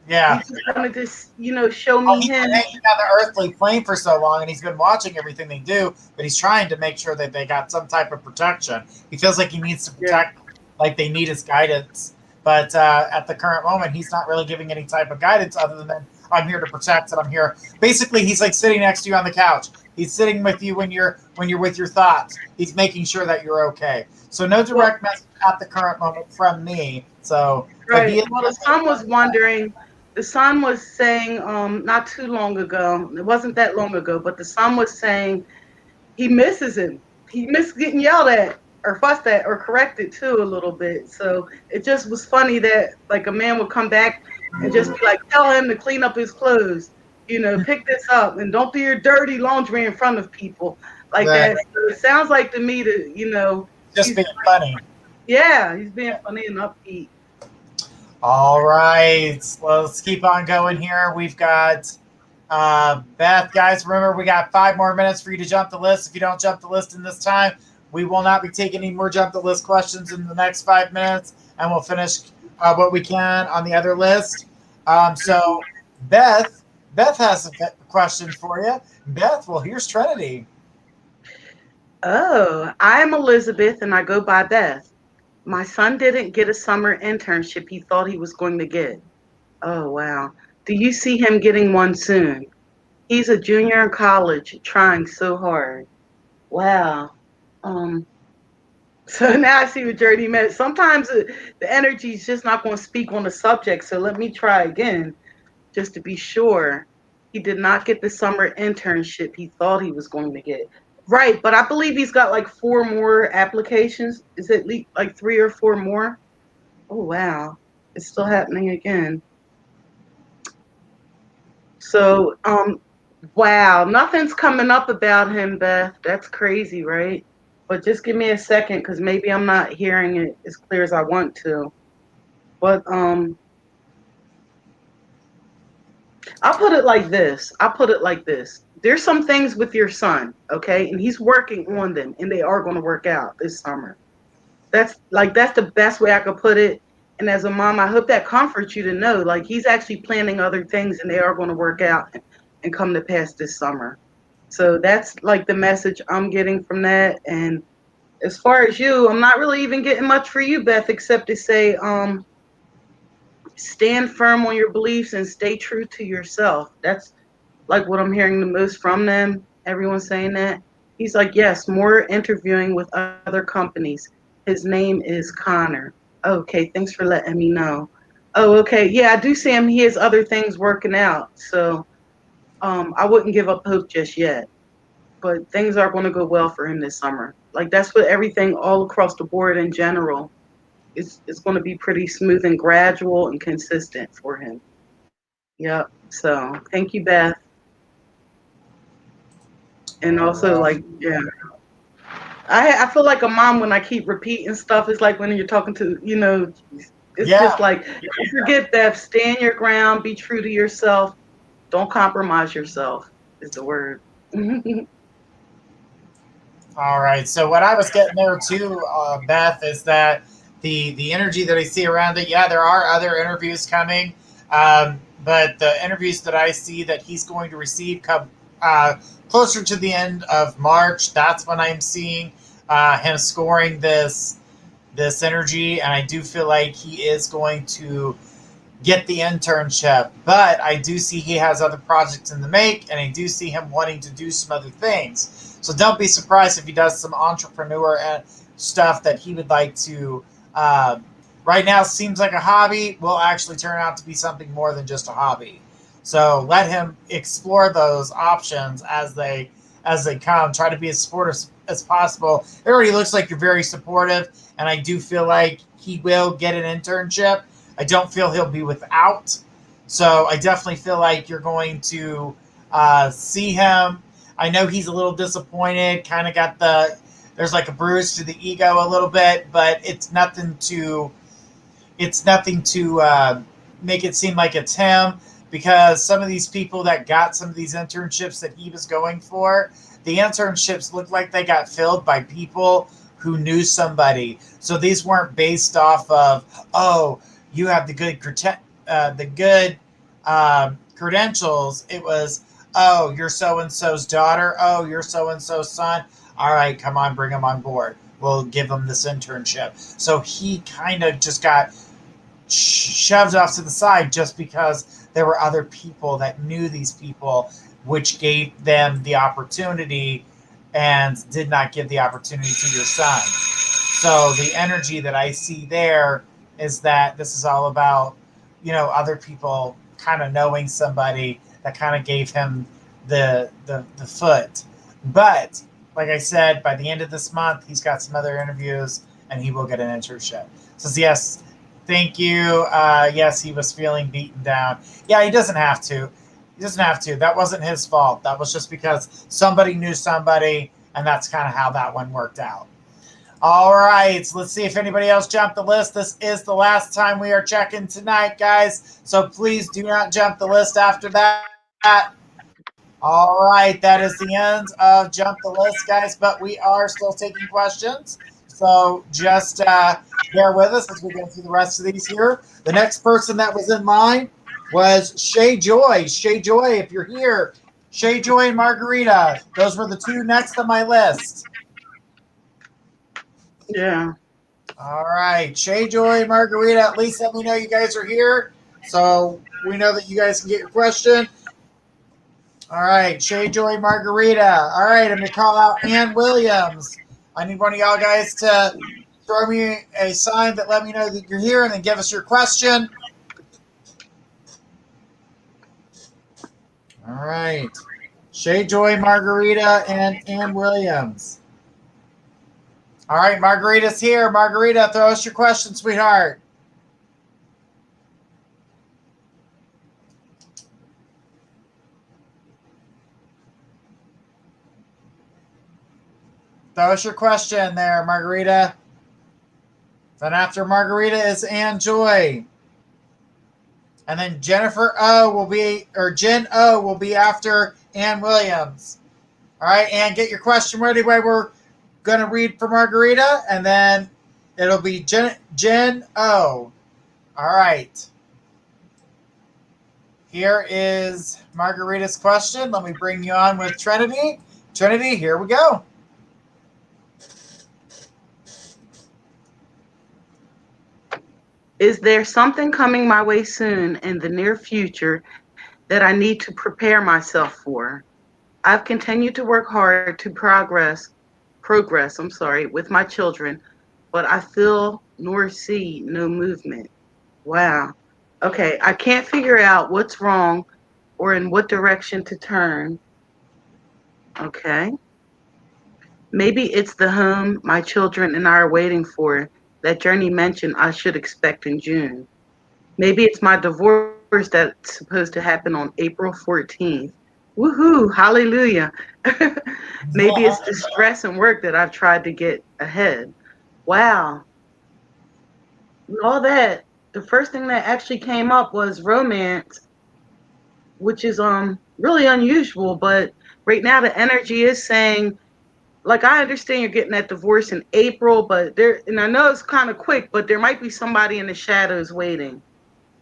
Yeah. He just wanted to, show me he's him. been hanging on the earthly plane for so long, and he's been watching everything they do, but he's trying to make sure that they got some type of protection. He feels like he needs to protect, like they need his guidance. But at the current moment, he's not really giving any type of guidance other than I'm here to protect and I'm here. Basically, he's like sitting next to you on the couch. He's sitting with you when you're with your thoughts. He's making sure that you're okay. So no direct message at the current moment from me. So right. Well, the son was wondering. The son was saying not too long ago. It wasn't that long ago, but the son was saying he misses him. He missed getting yelled at or fussed at or corrected too a little bit. So it just was funny that like a man would come back and just be like, tell him to clean up his clothes, pick this up and don't do your dirty laundry in front of people like that. So it sounds like to me that, just being funny. Yeah, he's being funny and upbeat. All right. Well, let's keep on going here. We've got Beth. Guys, remember, we got 5 more minutes for you to jump the list. If you don't jump the list in this time, we will not be taking any more jump the list questions in the next 5 minutes, and we'll finish what we can on the other list. So Beth has some questions for you. Beth, well, here's Trinity. Oh, I'm Elizabeth, and I go by Beth. My son didn't get a summer internship he thought he was going to get. Oh, wow. Do you see him getting one soon? He's a junior in college, trying so hard. Wow. So now I see what Journey meant. Sometimes the energy is just not going to speak on the subject, so let me try again, just to be sure. He did not get the summer internship he thought he was going to get. Right, but I believe he's got like 4 more applications. Is it like 3 or 4 more? Oh wow, it's still happening again. So, wow, nothing's coming up about him, Beth. That's crazy, right? But just give me a second, because maybe I'm not hearing it as clear as I want to. But I'll put it like this. There's some things with your son, okay, and he's working on them, and they are going to work out this summer. That's the best way I could put it. And as a mom, I hope that comforts you to know, like, he's actually planning other things, and they are going to work out and come to pass this summer. So that's like the message I'm getting from that. And as far as you, I'm not really even getting much for you, Beth, except to say, stand firm on your beliefs and stay true to yourself. That's like what I'm hearing the most from them. Everyone's saying that. He's like, yes, more interviewing with other companies. His name is Connor. Okay, thanks for letting me know. Oh, okay. Yeah, I do see him. He has other things working out. So I wouldn't give up hope just yet. But things are going to go well for him this summer. Like, that's what everything all across the board in general. It's going to be pretty smooth and gradual and consistent for him. Yep. So thank you, Beth. And also, like, yeah, I feel like a mom when I keep repeating stuff. It's like when you're talking to, it's just like, don't forget, Beth, stand your ground, be true to yourself, don't compromise yourself is the word. All right. So what I was getting there too, Beth, is that the energy that I see around it. Yeah, there are other interviews coming, but the interviews that I see that he's going to receive come closer to the end of March. That's when I'm seeing him scoring this energy, and I do feel like he is going to get the internship. But I do see he has other projects in the make, and I do see him wanting to do some other things. So don't be surprised if he does some entrepreneur stuff that he would like to. Right now, seems like a hobby will actually turn out to be something more than just a hobby. So let him explore those options as they come. Try to be as supportive as possible. It already looks like you're very supportive, and I do feel like he will get an internship. I don't feel he'll be without. So I definitely feel like you're going to see him. I know he's a little disappointed, kind of got there's like a bruise to the ego a little bit, but it's nothing to make it seem like it's him, because some of these people that got some of these internships that he was going for, the internships looked like they got filled by people who knew somebody. So these weren't based off of, oh, you have the good credentials. It was, oh, you're so and so's daughter. Oh, you're so and so's son. All right, come on, bring him on board. We'll give him this internship. So he kind of just got shoved off to the side just because there were other people that knew these people, which gave them the opportunity and did not give the opportunity to your son. So the energy that I see there is that this is all about, other people kind of knowing somebody that kind of gave him the foot. But like I said, by the end of this month, he's got some other interviews and he will get an internship. Says, yes, thank you. Yes, he was feeling beaten down. Yeah, he doesn't have to. He doesn't have to. That wasn't his fault. That was just because somebody knew somebody, and that's kind of how that one worked out. All right, so let's see if anybody else jumped the list. This is the last time we are checking tonight, guys. So please do not jump the list after that. All right, that is the end of Jump the List, guys, but we are still taking questions. So just bear with us as we go through the rest of these here. The next person that was in line was Shay Joy. Shay Joy, if you're here. Shay Joy and Margarita. Those were the two next on my list. Yeah. All right. Shay Joy and Margarita, at least let me know you guys are here. So we know that you guys can get your question. All right, Shay Joy Margarita. All right, I'm going to call out Ann Williams. I need one of y'all guys to throw me a sign that let me know that you're here and then give us your question. All right. Shay Joy, Margarita, and Ann Williams. All right, Margarita's here. Margarita, throw us your question, sweetheart. Throw us your question there, Margarita. Then after Margarita is Ann Joy. And then Jennifer O will be, or Jen O will be after Ann Williams. All right, Ann, get your question ready while we're going to read for Margarita. And then it'll be Jen O. All right. Here is Margarita's question. Let me bring you on with Trinity. Trinity, here we go. Is there something coming my way soon in the near future that I need to prepare myself for? I've continued to work hard to progress, with my children, but I feel nor see no movement. Wow. Okay, I can't figure out what's wrong or in what direction to turn. Okay. Maybe it's the home my children and I are waiting for that Journey mentioned I should expect in June. Maybe it's my divorce that's supposed to happen on April 14th. Woohoo, hallelujah. Maybe it's the stress and work that I've tried to get ahead. Wow. All that, the first thing that actually came up was romance, which is really unusual, but right now the energy is saying, like, I understand you're getting that divorce in April, but and I know it's kind of quick, but there might be somebody in the shadows waiting,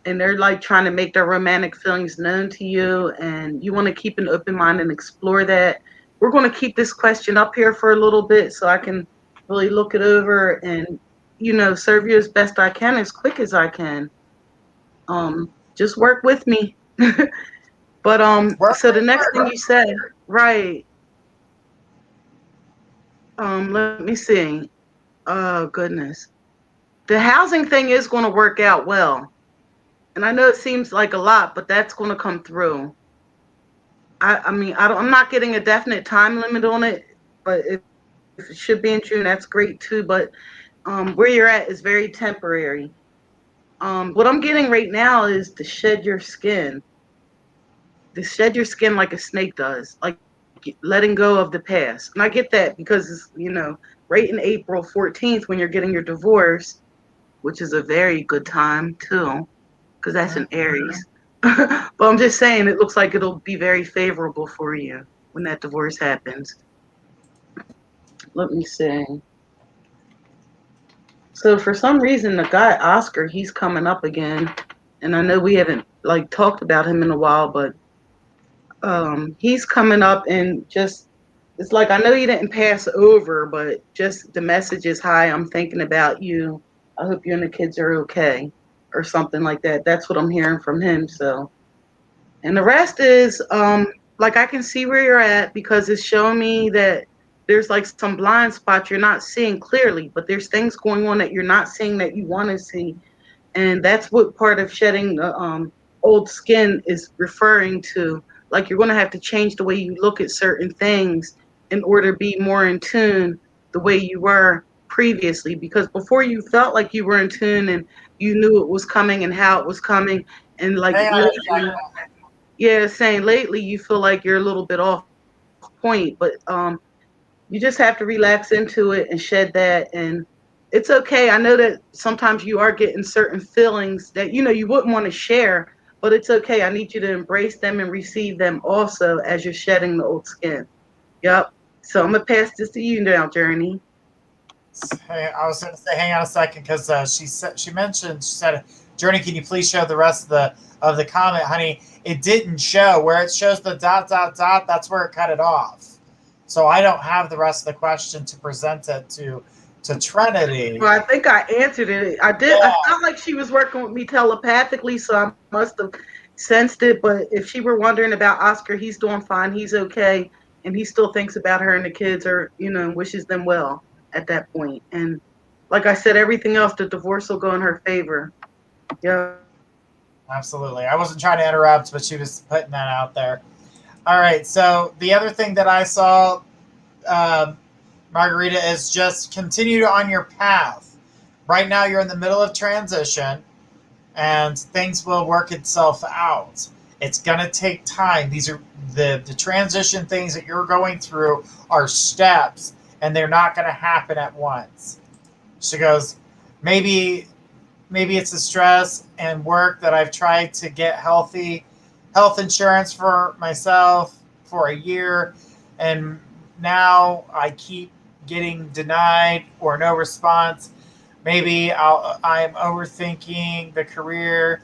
and they're like trying to make their romantic feelings known to you, and you want to keep an open mind and explore that. We're going to keep this question up here for a little bit so I can really look it over and, serve you as best I can, as quick as I can. Just work with me. But so the next thing you said, right? Let me see. Oh goodness, the housing thing is going to work out well, and I know it seems like a lot, but that's going to come through. I mean, I'm not getting a definite time limit on it, but if it should be in June, that's great too. But where you're at is very temporary. What I'm getting right now is to shed your skin. To shed your skin like a snake does, like letting go of the past. And I get that because it's, right in April 14th when you're getting your divorce, which is a very good time too, because that's an Aries. But I'm just saying, it looks like it'll be very favorable for you when that divorce happens. Let me see. So for some reason, the guy Oscar, he's coming up again, and I know we haven't talked about him in a while, but he's coming up and just, it's like, I know you didn't pass over, but just the message is, hi, I'm thinking about you. I hope you and the kids are okay, or something like that. That's what I'm hearing from him. So, and the rest is, I can see where you're at because it's showing me that there's some blind spots you're not seeing clearly, but there's things going on that you're not seeing that you want to see. And that's what part of shedding the old skin is referring to. Like, you're going to have to change the way you look at certain things in order to be more in tune the way you were previously. Because before, you felt like you were in tune and you knew it was coming and how it was coming. And lately, saying lately you feel like you're a little bit off point. But you just have to relax into it and shed that. And it's okay. I know that sometimes you are getting certain feelings that, you wouldn't want to share, but it's okay. I need you to embrace them and receive them also as you're shedding the old skin. Yep. So I'm going to pass this to you now, Journey. Hey, I was going to say, hang on a second, because she said, Journey, can you please show the rest of the comment, honey? It didn't show where it shows the ... That's where it cut it off. So I don't have the rest of the question to present it to Trinity. Well, I think I answered it. I did. Yeah. I felt like she was working with me telepathically, so I must have sensed it. But if she were wondering about Oscar, he's doing fine. He's okay. And he still thinks about her and the kids, or, wishes them well at that point. And like I said, everything else, the divorce will go in her favor. Yeah. Absolutely. I wasn't trying to interrupt, but she was putting that out there. All right. So the other thing that I saw, Margarita, is just continue on your path. Right now, you're in the middle of transition, and things will work itself out. It's going to take time. These are the transition things that you're going through are steps, and they're not going to happen at once. She goes, maybe it's the stress and work that I've tried to get health insurance for myself for a year, and now I keep getting denied or no response. Maybe I'm overthinking the career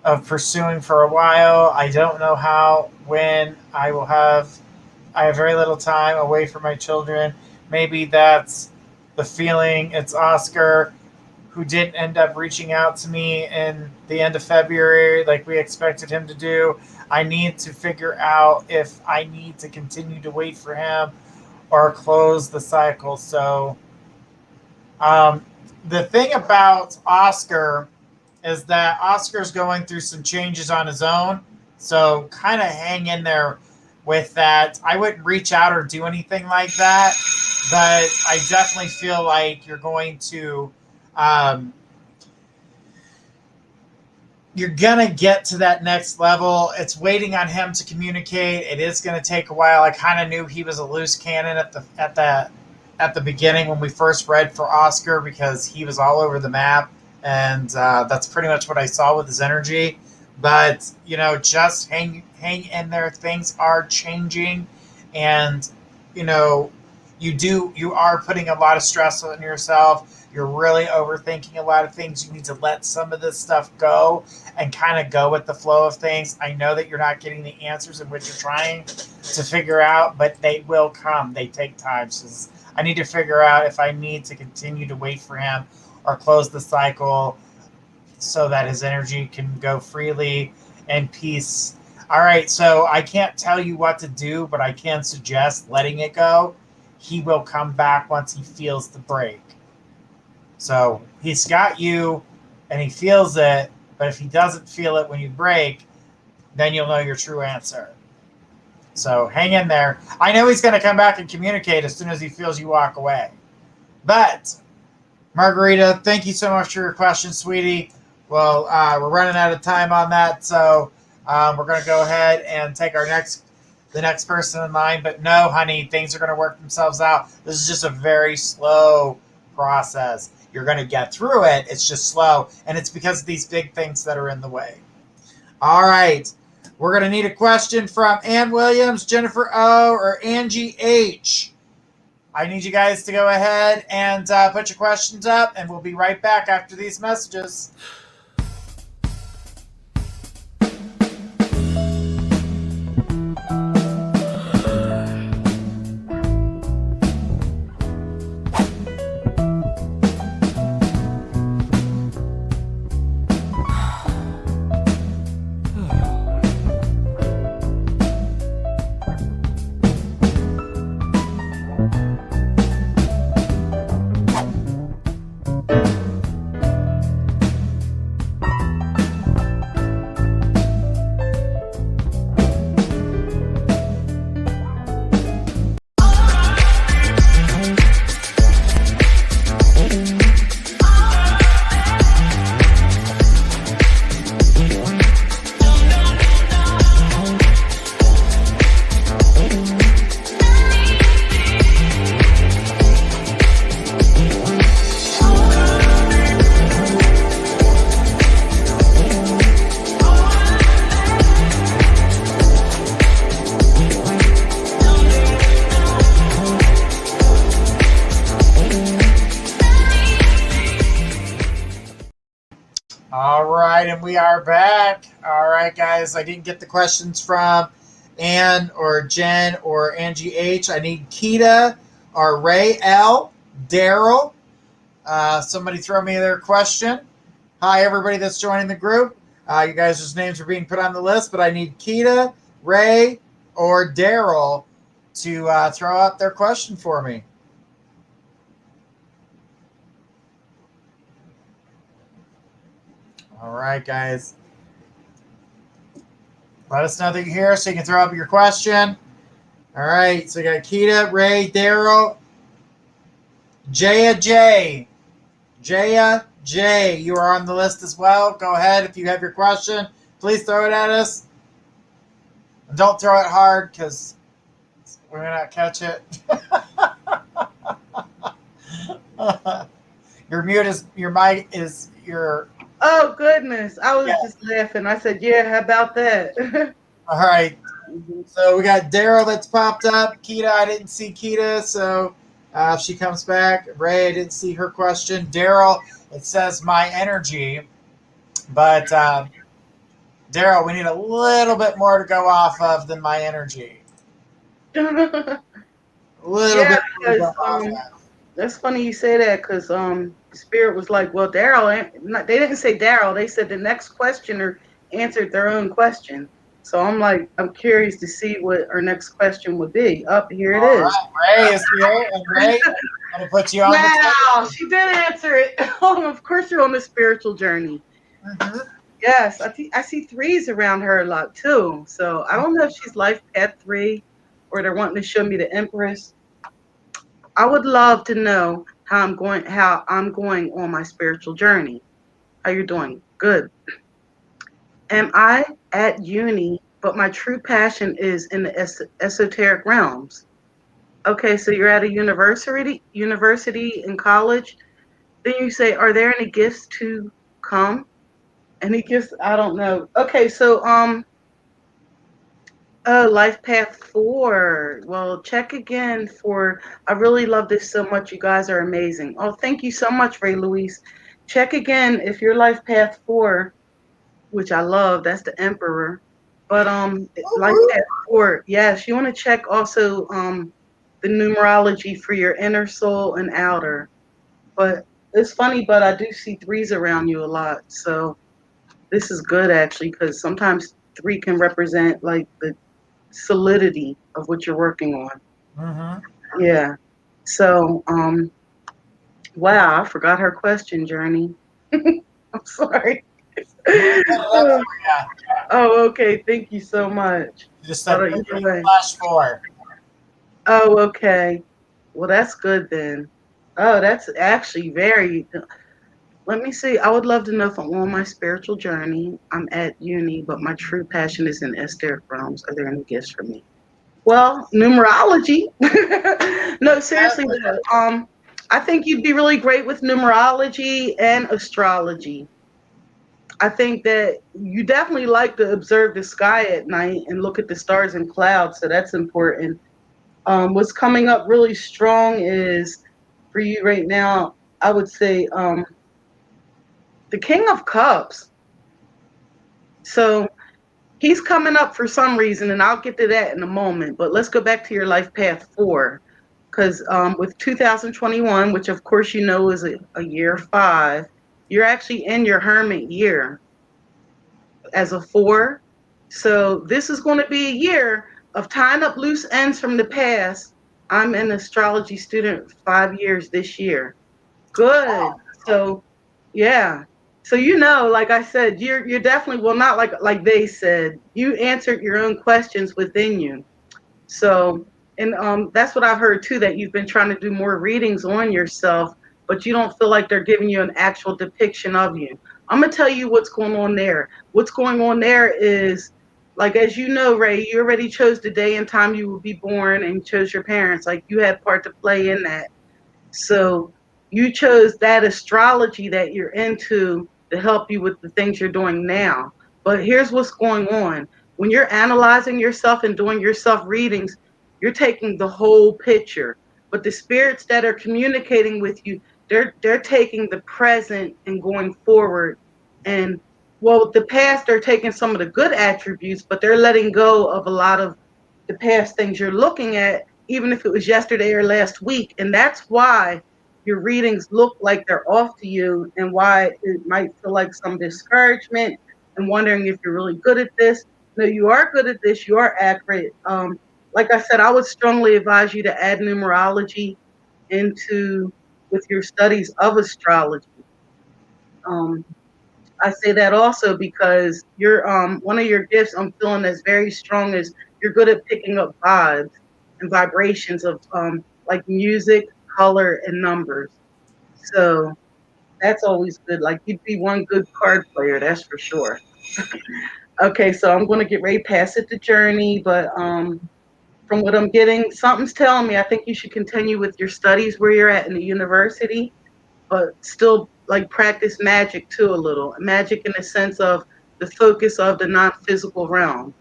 of pursuing for a while. I don't know how, when I have very little time away from my children. Maybe that's the feeling. It's Oscar who didn't end up reaching out to me in the end of February like we expected him to do. I need to figure out if I need to continue to wait for him or close the cycle. So, um, the thing about Oscar is that Oscar's going through some changes on his own. So, kind of hang in there with that. I wouldn't reach out or do anything like that, but I definitely feel like um, you're gonna get to that next level. It's waiting on him to communicate. It is gonna take a while. I kind of knew he was a loose cannon at the beginning when we first read for Oscar because he was all over the map, and that's pretty much what I saw with his energy. But just hang in there. Things are changing, and you know, you are putting a lot of stress on yourself. You're really overthinking a lot of things. You need to let some of this stuff go and kind of go with the flow of things. I know that you're not getting the answers in which you're trying to figure out, but they will come. They take time. So I need to figure out if I need to continue to wait for him or close the cycle so that his energy can go freely and peace. All right, so I can't tell you what to do, but I can suggest letting it go. He will come back once he feels the break. So he's got you and he feels it, but if he doesn't feel it when you break, then you'll know your true answer. So hang in there. I know he's going to come back and communicate as soon as he feels you walk away. But, Margarita, thank you so much for your question, sweetie. Well, we're running out of time on that, so we're going to go ahead and take the next person in line. But no, honey, things are going to work themselves out. This is just a very slow process. You're going to get through it. It's just slow, and it's because of these big things that are in the way. All right. We're going to need a question from Ann Williams, Jennifer O, or Angie H. I need you guys to go ahead and put your questions up, and we'll be right back after these messages. All right, and we are back. All right, guys, I didn't get the questions from Ann or Jen or Angie H. I need Keita or Ray L. Daryl. Somebody throw me their question. Hi, everybody that's joining the group. You guys' names are being put on the list, but I need Keita, Ray, or Daryl to throw out their question for me. All right, guys. Let us know that you're here so you can throw up your question. All right, so we got Keita, Ray, Daryl, Jaya J. Jaya J, you are on the list as well. Go ahead if you have your question. Please throw it at us. And don't throw it hard because we're going to not catch it. Your mute is, your mic is your. Oh, goodness. I was just laughing. I said, yeah, how about that? All right. So we got Daryl that's popped up. Keita, I didn't see Keita, so if she comes back. Ray, I didn't see her question. Daryl, it says my energy, but Daryl, we need a little bit more to go off of than my energy. A little bit more to go off of. That's funny you say that because Spirit was like, well, Daryl, they didn't say Daryl. They said the next questioner answered their own question. So I'm like, I'm curious to see what our next question would be. Up here it is. Right. Ray is here, and Ray, I'm going to put you on the table. Wow, she did answer it. Of course, you're on the spiritual journey. Mm-hmm. Yes, I see threes around her a lot too. So I don't know if she's life path 3 or they're wanting to show me the Empress. I would love to know how I'm going on my spiritual journey. How you doing? Good. Am I at uni, but my true passion is in the esoteric realms? Okay, so you're at a university in college. Then you say, are there any gifts to come? Any gifts? I don't know. Okay, so life path 4. Well, check again for. I really love this so much. You guys are amazing. Oh, thank you so much, Ray Louise. Check again if your life path 4, which I love. That's the Emperor. But life path 4. Yes, you want to check also the numerology for your inner soul and outer. But it's funny, but I do see threes around you a lot. So this is good actually, because sometimes 3 can represent like the solidity of what you're working on. Mm-hmm. Yeah. So, wow, I forgot her question, Journey. I'm sorry. Oh, okay. Thank you so much. Just said Anyway. /4. Oh, okay. Well, that's good then. Oh, that's actually very. Let me see. I would love to know if I'm on my spiritual journey. I'm at uni, but my true passion is in esoteric realms. Are there any gifts for me? Well, numerology. No, seriously though. I think you'd be really great with numerology and astrology. I think that you definitely like to observe the sky at night and look at the stars and clouds, so that's important. What's coming up really strong is for you right now, I would say the King of Cups. So he's coming up for some reason, and I'll get to that in a moment. But let's go back to your life path 4. Because with 2021, which of course you know is a year 5, you're actually in your hermit year as a 4. So this is going to be a year of tying up loose ends from the past. I'm an astrology student 5 years this year. Good. So, yeah. So like I said, you're definitely not like they said. You answered your own questions within you. So, and that's what I've heard too, that you've been trying to do more readings on yourself, but you don't feel like they're giving you an actual depiction of you. I'm gonna tell you what's going on there. What's going on there is, like, as you know, Ray, you already chose the day and time you will be born and chose your parents. Like, you had part to play in that. So you chose that astrology that you're into to help you with the things you're doing now. But here's what's going on. When you're analyzing yourself and doing your self readings, you're taking the whole picture. But the spirits that are communicating with you, they're taking the present and going forward. And well, the past, they're taking some of the good attributes, but they're letting go of a lot of the past things you're looking at, even if it was yesterday or last week. And that's why your readings look like they're off to you, and why it might feel like some discouragement and wondering if you're really good at this. No, you are good at this. You are accurate. Like I said, I would strongly advise you to add numerology with your studies of astrology. I say that also because you're one of your gifts I'm feeling that's very strong is you're good at picking up vibes and vibrations of like music, color, and numbers. So that's always good. Like you'd be one good card player, that's for sure. Okay, so I'm gonna get ready to pass it to Journey, but from what I'm getting, something's telling me I think you should continue with your studies where you're at in the university, but still like practice magic too a little. Magic in the sense of the focus of the non-physical realm.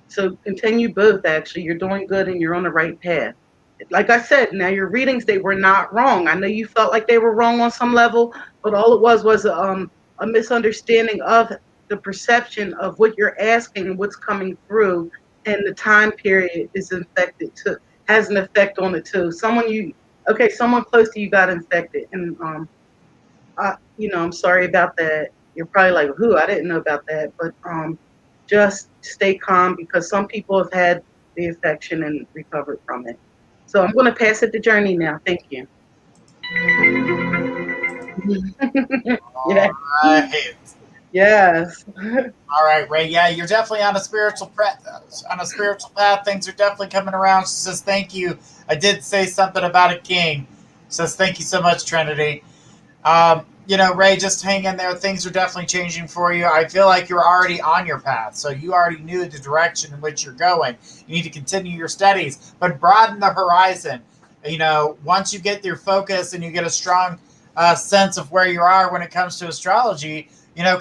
So continue both actually. You're doing good and you're on the right path. Like I said, now your readings, they were not wrong. I know you felt like they were wrong on some level, but all it was a misunderstanding of the perception of what you're asking and what's coming through, and the time period is infected too, has an effect on it too. Someone close to you got infected, and I'm sorry about that. You're probably like, who? I didn't know about that. But just stay calm because some people have had the infection and recovered from it. So I'm going to pass it to Journey now. Thank you. Yeah. All right. Yes. All right, Ray. Yeah, you're definitely on a on a spiritual path. Things are definitely coming around. She says thank you. I did say something about a king. She says thank you so much, Trinity. Ray, just hang in there. Things are definitely changing for you. I feel like you're already on your path, so you already knew the direction in which you're going. You need to continue your studies, but broaden the horizon. Once you get your focus and you get a strong sense of where you are when it comes to astrology,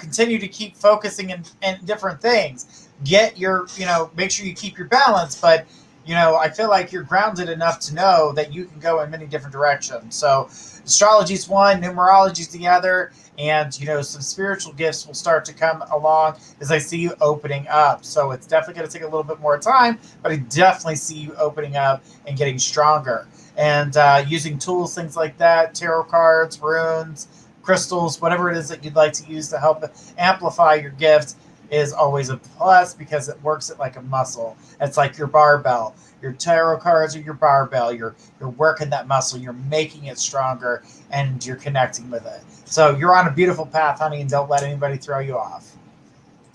continue to keep focusing in different things. Make sure you keep your balance, but I feel like you're grounded enough to know that you can go in many different directions. So astrology's one, numerology's the other, and some spiritual gifts will start to come along as I see you opening up. So it's definitely going to take a little bit more time, but I definitely see you opening up and getting stronger. And using tools, things like that, tarot cards, runes, crystals, whatever it is that you'd like to use to help amplify your gift is always a plus because it works it like a muscle. It's like your barbell. Your tarot cards are your barbell. You're working that muscle. You're making it stronger, and you're connecting with it. So you're on a beautiful path, honey, and don't let anybody throw you off.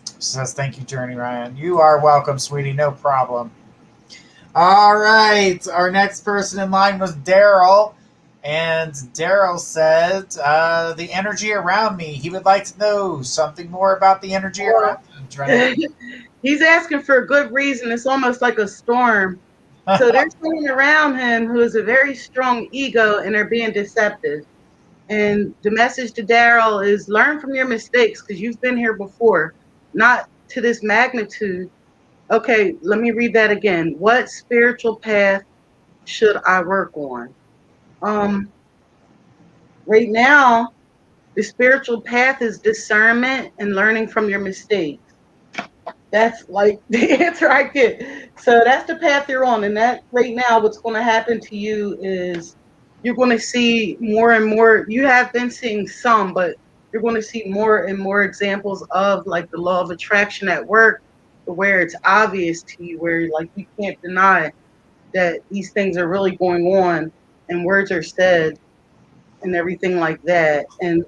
She says, thank you, Journey Ryan. You are welcome, sweetie. No problem. All right. Our next person in line was Daryl. And Daryl said, the energy around me. He would like to know something more about the energy around him. He's asking for a good reason. It's almost like a storm. So there's someone around him who has a very strong ego and they're being deceptive. And the message to Daryl is learn from your mistakes because you've been here before, not to this magnitude. Okay, let me read that again. What spiritual path should I work on? Right now, the spiritual path is discernment and learning from your mistakes. That's like the answer I get. So that's the path you're on. And that right now, what's going to happen to you is you're going to see more and more. You have been seeing some, but you're going to see more and more examples of like the law of attraction at work, where it's obvious to you, where like you can't deny that these things are really going on and words are said and everything like that. And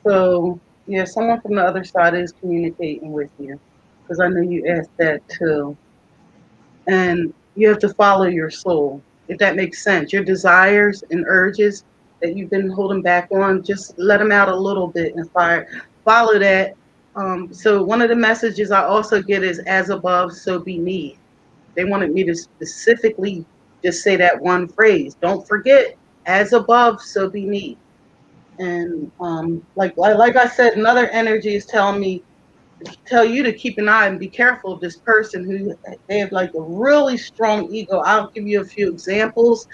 so yeah, someone from the other side is communicating with you because I know you asked that too. And you have to follow your soul, if that makes sense. Your desires and urges that you've been holding back on, just let them out a little bit and follow that. So one of the messages I also get is as above, so beneath. They wanted me to specifically just say that one phrase. Don't forget, as above, so beneath. And like I said, another energy is telling me, tell you to keep an eye and be careful of this person who they have like a really strong ego. I'll give you a few examples.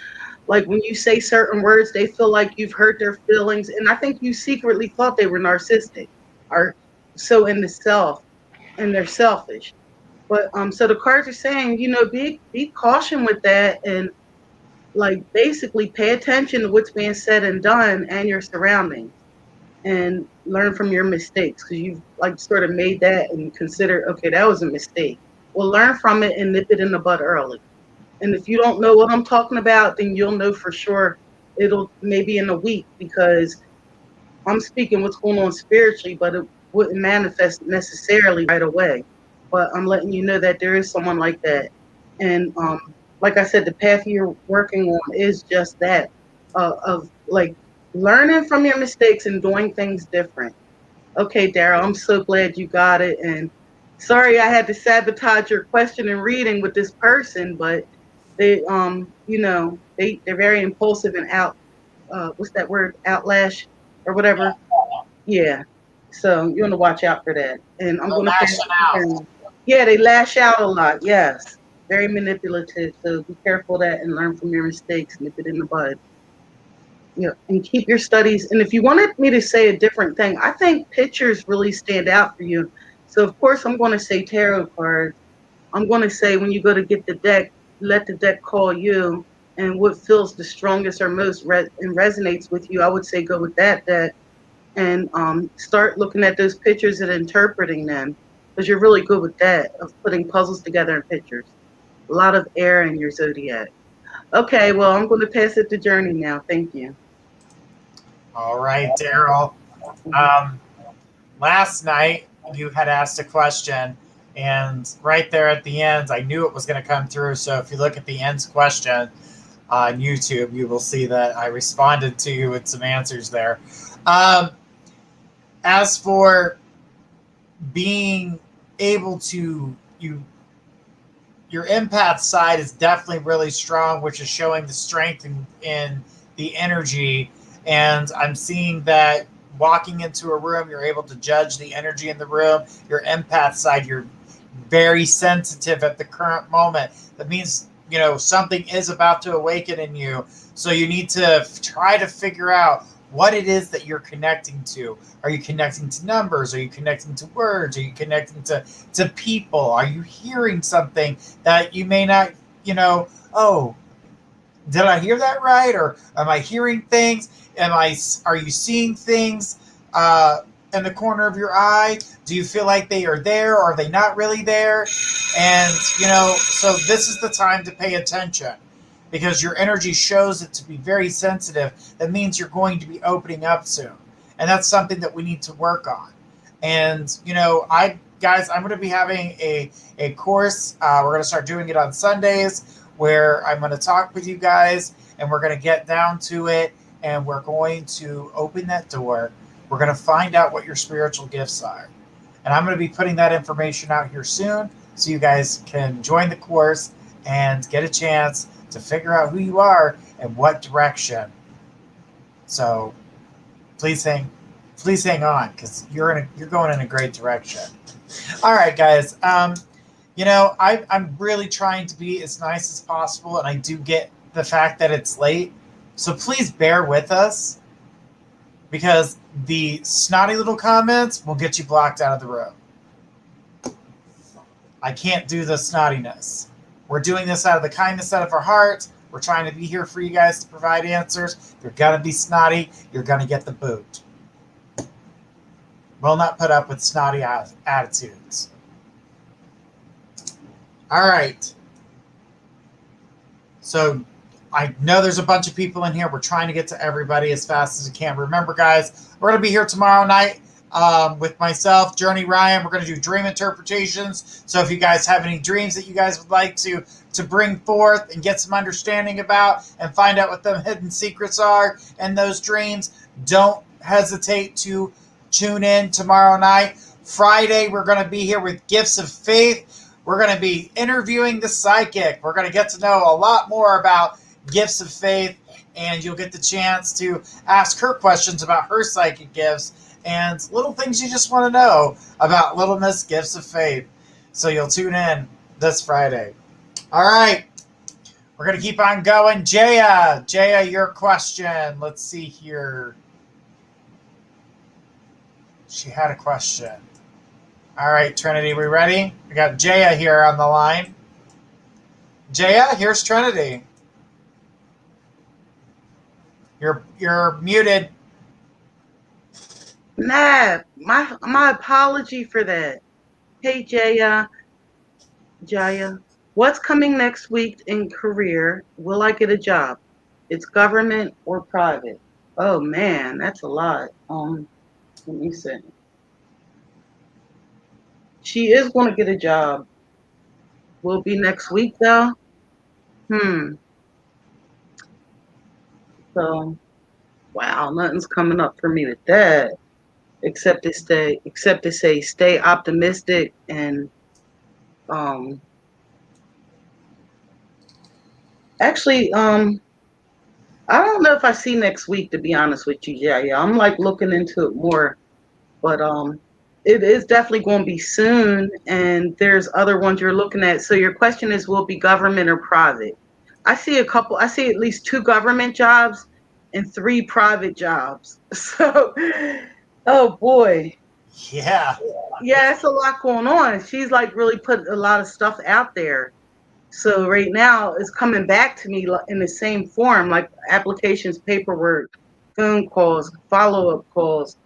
Like when you say certain words, they feel like you've hurt their feelings, and I think you secretly thought they were narcissistic, or so in the self, and they're selfish. But so the cards are saying, be caution with that, and like basically pay attention to what's being said and done and your surroundings, and learn from your mistakes because you've like sort of made that and consider, okay, that was a mistake. Well, learn from it and nip it in the bud early. And if you don't know what I'm talking about, then you'll know for sure. It'll maybe in a week because I'm speaking what's going on spiritually, but it wouldn't manifest necessarily right away. But I'm letting you know that there is someone like that. And like I said, the path you're working on is just that, of like learning from your mistakes and doing things different. Okay, Daryl, I'm so glad you got it. And sorry I had to sabotage your question and reading with this person, but they, they're very impulsive and what's that word? Outlash or whatever. Yeah. So you want to watch out for that. And I'm They're going to pass lashing it to out. Karen. Yeah, they lash out a lot. Yes. Very manipulative. So be careful of that and learn from your mistakes. Nip it in the bud. Yeah, and keep your studies. And if you wanted me to say a different thing, I think pictures really stand out for you. So of course I'm going to say tarot cards. I'm going to say when you go to get the deck, let the deck call you, and what feels the strongest or most and resonates with you. I would say go with that deck, and start looking at those pictures and interpreting them, because you're really good with that, of putting puzzles together in pictures. A lot of air in your zodiac. Okay, well I'm going to pass it to Journey now. Thank you. All right, Daryl. Mhm. Um, last night you had asked a question, and right there at the end, I knew it was going to come through. So if you look at the end's question on YouTube, you will see that I responded to you with some answers there. Um, as for being able to your empath side is definitely really strong, which is showing the strength in the energy. And I'm seeing that walking into a room, you're able to judge the energy in the room. Your empath side, you're very sensitive at the current moment. That means, something is about to awaken in you. So you need to try to figure out what it is that you're connecting to. Are you connecting to numbers? Are you connecting to words? Are you connecting to people? Are you hearing something that you may not, oh, did I hear that right? Or am I hearing things? Are you seeing things in the corner of your eye? Do you feel like they are there, or are they not really there? And, so this is the time to pay attention, because your energy shows it to be very sensitive. That means you're going to be opening up soon. And that's something that we need to work on. And, I'm going to be having a course. We're going to start doing it on Sundays, where I'm going to talk with you guys, and we're going to get down to it, and we're going to open that door. We're going to find out what your spiritual gifts are. And I'm going to be putting that information out here soon, so you guys can join the course and get a chance to figure out who you are and what direction. So please hang on, because you're going in a great direction. All right, guys. I'm really trying to be as nice as possible, and I do get the fact that it's late. So please bear with us, because the snotty little comments will get you blocked out of the room. I can't do the snottiness. We're doing this out of the kindness out of our hearts. We're trying to be here for you guys to provide answers. If you're going to be snotty, you're going to get the boot. Will not put up with snotty attitudes. All right. So I know there's a bunch of people in here. We're trying to get to everybody as fast as we can. Remember, guys, we're going to be here tomorrow night with myself, Journey Ryan. We're going to do dream interpretations. So if you guys have any dreams that you guys would like to bring forth and get some understanding about and find out what the hidden secrets are in those dreams, don't hesitate to tune in tomorrow night. Friday, we're going to be here with Gifts of Faith. We're going to be interviewing the psychic. We're going to get to know a lot more about Gifts of Faith, and you'll get the chance to ask her questions about her psychic gifts and little things you just want to know about Little Miss Gifts of Faith. So you'll tune in this Friday. All right. We're going to keep on going. Jaya, your question. Let's see here. She had a question. All right, Trinity, we ready? We got Jaya here on the line. Jaya, here's Trinity. You're muted. Nah, my apology for that. Hey Jaya, what's coming next week in career? Will I get a job? It's government or private. Oh man, that's a lot. Let me see. She is going to get a job. Will it be next week though? Hmm. So wow, nothing's coming up for me with that. Except to say stay optimistic and um actually I don't know if I see next week, to be honest with you. Yeah. I'm like looking into it more, but it is definitely going to be soon, and there's other ones you're looking at. So your question is, will it be government or private? I see a couple. I see at least 2 government jobs and 3 private jobs. So, oh boy, Yeah. yeah, it's a lot going on. She's like really put a lot of stuff out there. So right now it's coming back to me in the same form, like applications, paperwork, phone calls, follow-up calls.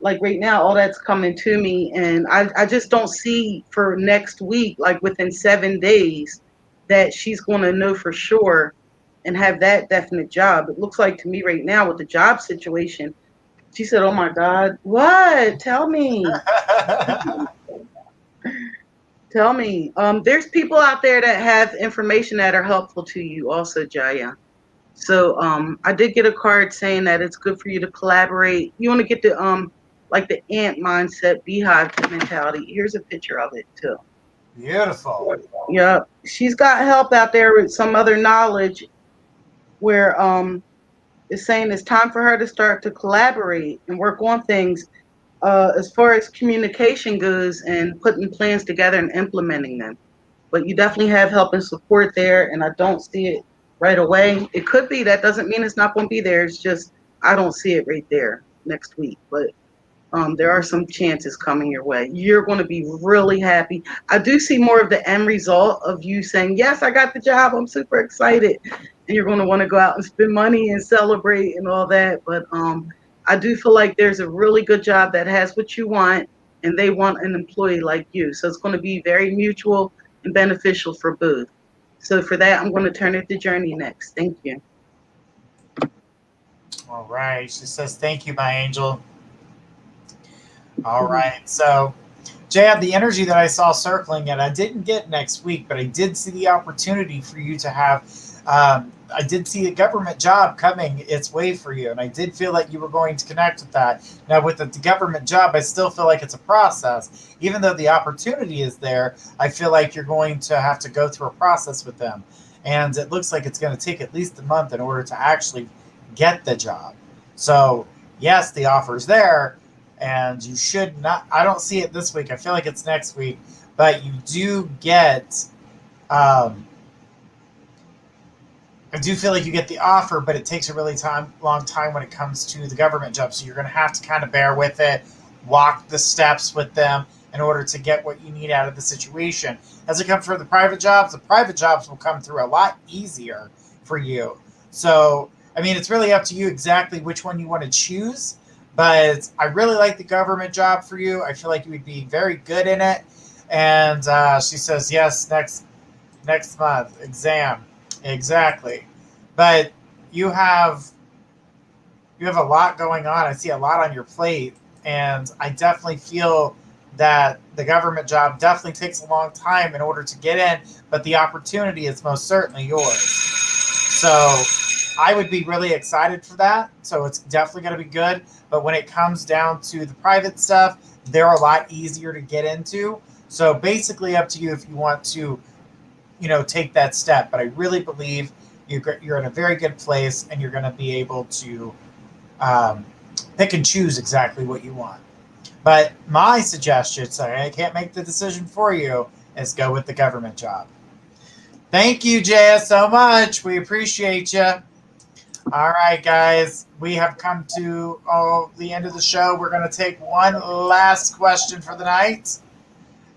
Like right now, all that's coming to me, and I just don't see for next week, like within 7 days, that she's going to know for sure and have that definite job. It looks like to me right now with the job situation, she said, "Oh my God, what? Tell me." Tell me. There's people out there that have information that are helpful to you also, Jaya. So I did get a card saying that it's good for you to collaborate. You want to get the like the ant mindset, beehive mentality. Here's a picture of it too. Beautiful. Yeah, she's got help out there with some other knowledge where it's saying it's time for her to start to collaborate and work on things as far as communication goes and putting plans together and implementing them. But you definitely have help and support there, and I don't see it right away. It could be, that doesn't mean it's not going to be there. It's just I don't see it right there next week. But there are some chances coming your way. You're going to be really happy. I do see more of the end result of you saying, yes, I got the job. I'm super excited. And you're going to want to go out and spend money and celebrate and all that. But I do feel like there's a really good job that has what you want, and they want an employee like you. So it's going to be very mutual and beneficial for both. So for that, I'm going to turn it to Journey next. Thank you. All right. She says, thank you, my angel. All Mhm. right. So, Jad, the energy that I saw circling it, I didn't get next week, but I did see the opportunity for you to have. I did see a government job coming its way for you, and I did feel like you were going to connect with that. Now, with the government job, I still feel like it's a process. Even though the opportunity is there, I feel like you're going to have to go through a process with them. And it looks like it's going to take at least a month in order to actually get the job. So, yes, the offer's there, and you should not. I don't see it this week. I feel like it's next week, but you do get. Um, I do feel like you get the offer, but it takes a really long time when it comes to the government job. So you're going to have to kind of bear with it, walk the steps with them in order to get what you need out of the situation. As it comes for the private jobs will come through a lot easier for you. So, I mean, it's really up to you exactly which one you want to choose. But I really like the government job for you. I feel like you would be very good in it. And she says, yes, next month exam. Exactly. But you have you have a lot going on. I see a lot on your plate, and I definitely feel that the government job definitely takes a long time in order to get in, but the opportunity is most certainly yours. So I would be really excited for that. So it's definitely going to be good. But when it comes down to the private stuff, they're a lot easier to get into. So basically, up to you if you want to, take that step. But I really believe you're in a very good place, and you're going to be able to um, pick and choose exactly what you want. But my suggestion, so I can't make the decision for you, is go with the government job. Thank you, Jaya, so much. We appreciate you. All right, guys, we have come to the end of the show. We're going to take one last question for the night.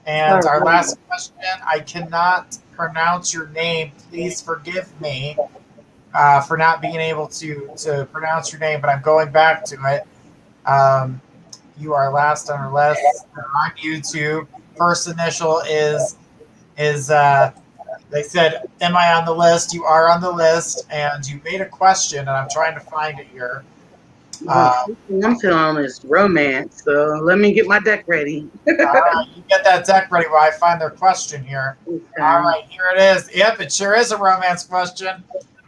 And our last question, I cannot pronounce your name. Please forgive me for not being able to pronounce your name, but I'm going back to it. You are last on our list on YouTube. First initial is they said, "Am I on the list?" You are on the list, and you made a question, and I'm trying to find it here. Well, I'm feeling is romance, so let me get my deck ready. All right, you get that deck ready while I find their question here. Okay. All right, here it is. Yep, it sure is a romance question.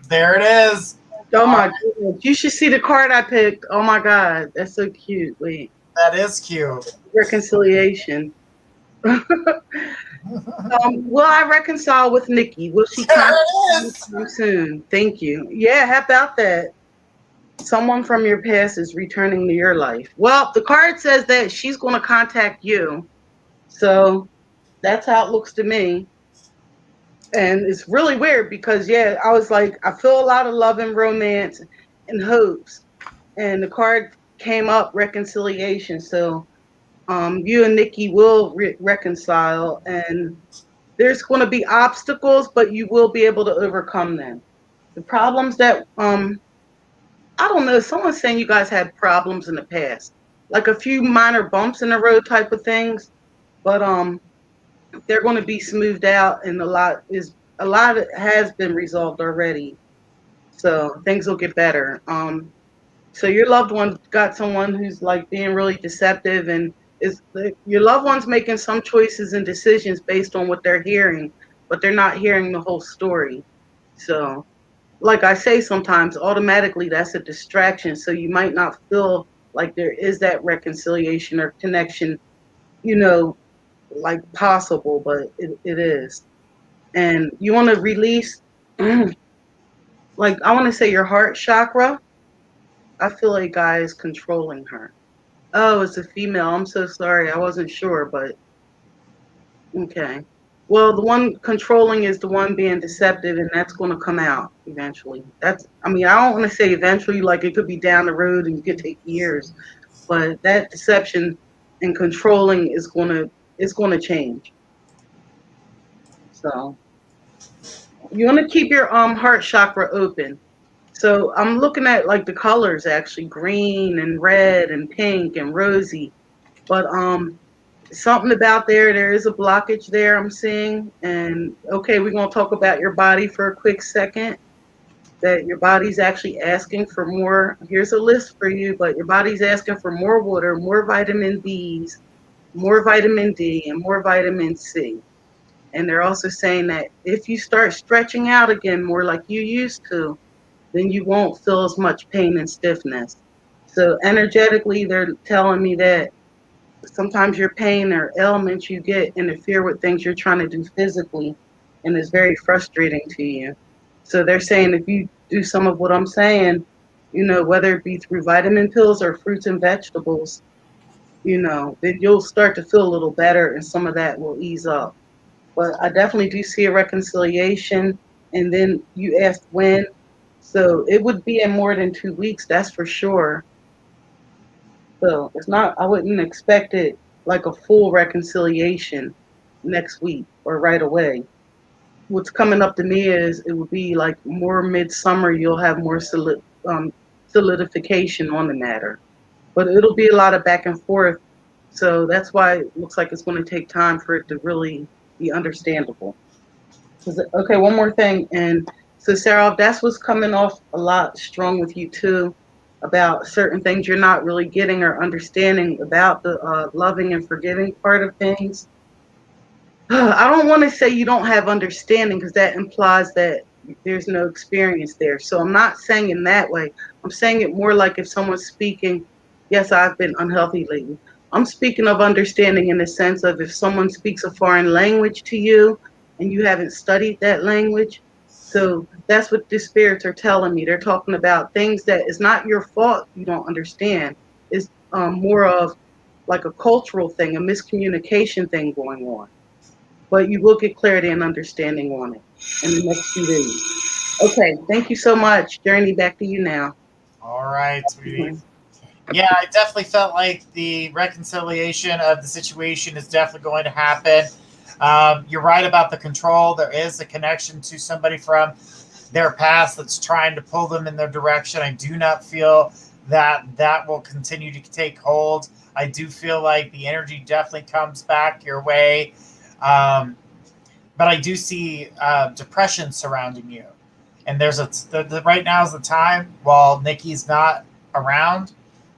There it is. Oh All my right, goodness. You should see the card I picked. Oh my God. That's so cute. Wait. that is cute. Reconciliation. Will I reconcile with Nikki? Will she There contact it me is. soon? Thank you. Yeah, how about that? Someone from your past is returning to your life. Well, the card says that she's going to contact you. So that's how it looks to me. And it's really weird because, yeah, I was like, I feel a lot of love and romance and hopes. And the card came up reconciliation. So you and Nikki will reconcile, and there's going to be obstacles, but you will be able to overcome them. The problems that I don't know, someone's saying you guys had problems in the past, like a few minor bumps in the road type of things, but they're going to be smoothed out, and a lot has been resolved already. So things will get better. So your loved one got someone who's like being really deceptive, and your loved one's making some choices and decisions based on what they're hearing, but they're not hearing the whole story. So, like I say, sometimes automatically that's a distraction. So you might not feel like there is that reconciliation or connection, you know, like possible, but it is. And you want to release, like I want to say your heart chakra. I feel like guy is controlling her. Oh, it's a female. I'm so sorry. I wasn't sure, but okay. Well, the one controlling is the one being deceptive, and that's going to come out eventually. I mean, I don't want to say eventually, like it could be down the road and it could take years, but that deception and controlling is going to change. So you want to keep your heart chakra open. So I'm looking at like the colors actually, green and red and pink and rosy, but something about there is a blockage there I'm seeing. And okay, we're going to talk about your body for a quick second. That your body's actually asking for more. Here's a list for you, but your body's asking for more water, more vitamin B's, more vitamin D, and more vitamin C. And they're also saying that if you start stretching out again more like you used to, then you won't feel as much pain and stiffness. So energetically, they're telling me that sometimes your pain or ailments you get interfere with things you're trying to do physically, and it's very frustrating to you. So they're saying if you do some of what I'm saying, whether it be through vitamin pills or fruits and vegetables, then you'll start to feel a little better and some of that will ease up. But I definitely do see a reconciliation. And then you asked when. So it would be in more than 2 weeks, that's for sure. So it's not, I wouldn't expect it like a full reconciliation next week or right away. What's coming up to me is it would be like more midsummer, you'll have more solidification on the matter. But it'll be a lot of back and forth. So that's why it looks like it's going to take time for it to really be understandable. Okay, one more thing. And so, Sarah, that's what's coming off a lot strong with you, too, about certain things you're not really getting or understanding about the loving and forgiving part of things. I don't want to say you don't have understanding because that implies that there's no experience there. So I'm not saying in that way. I'm saying it more like if someone's speaking, yes, I've been unhealthy lately. I'm speaking of understanding in the sense of if someone speaks a foreign language to you and you haven't studied that language. So that's what the spirits are telling me. They're talking about things that is not your fault you don't understand. It's more of like a cultural thing, a miscommunication thing going on, but you will get clarity and understanding on it in the next few days. Okay, thank you so much. Journey, back to you now. All right, sweetie. Mhm. Yeah, I definitely felt like the reconciliation of the situation is definitely going to happen. You're right about the control. There is a connection to somebody from their past that's trying to pull them in their direction. I do not feel that that will continue to take hold. I do feel like the energy definitely comes back your way. Um, but I do see depression surrounding you. And there's right now is the time while Nikki's not around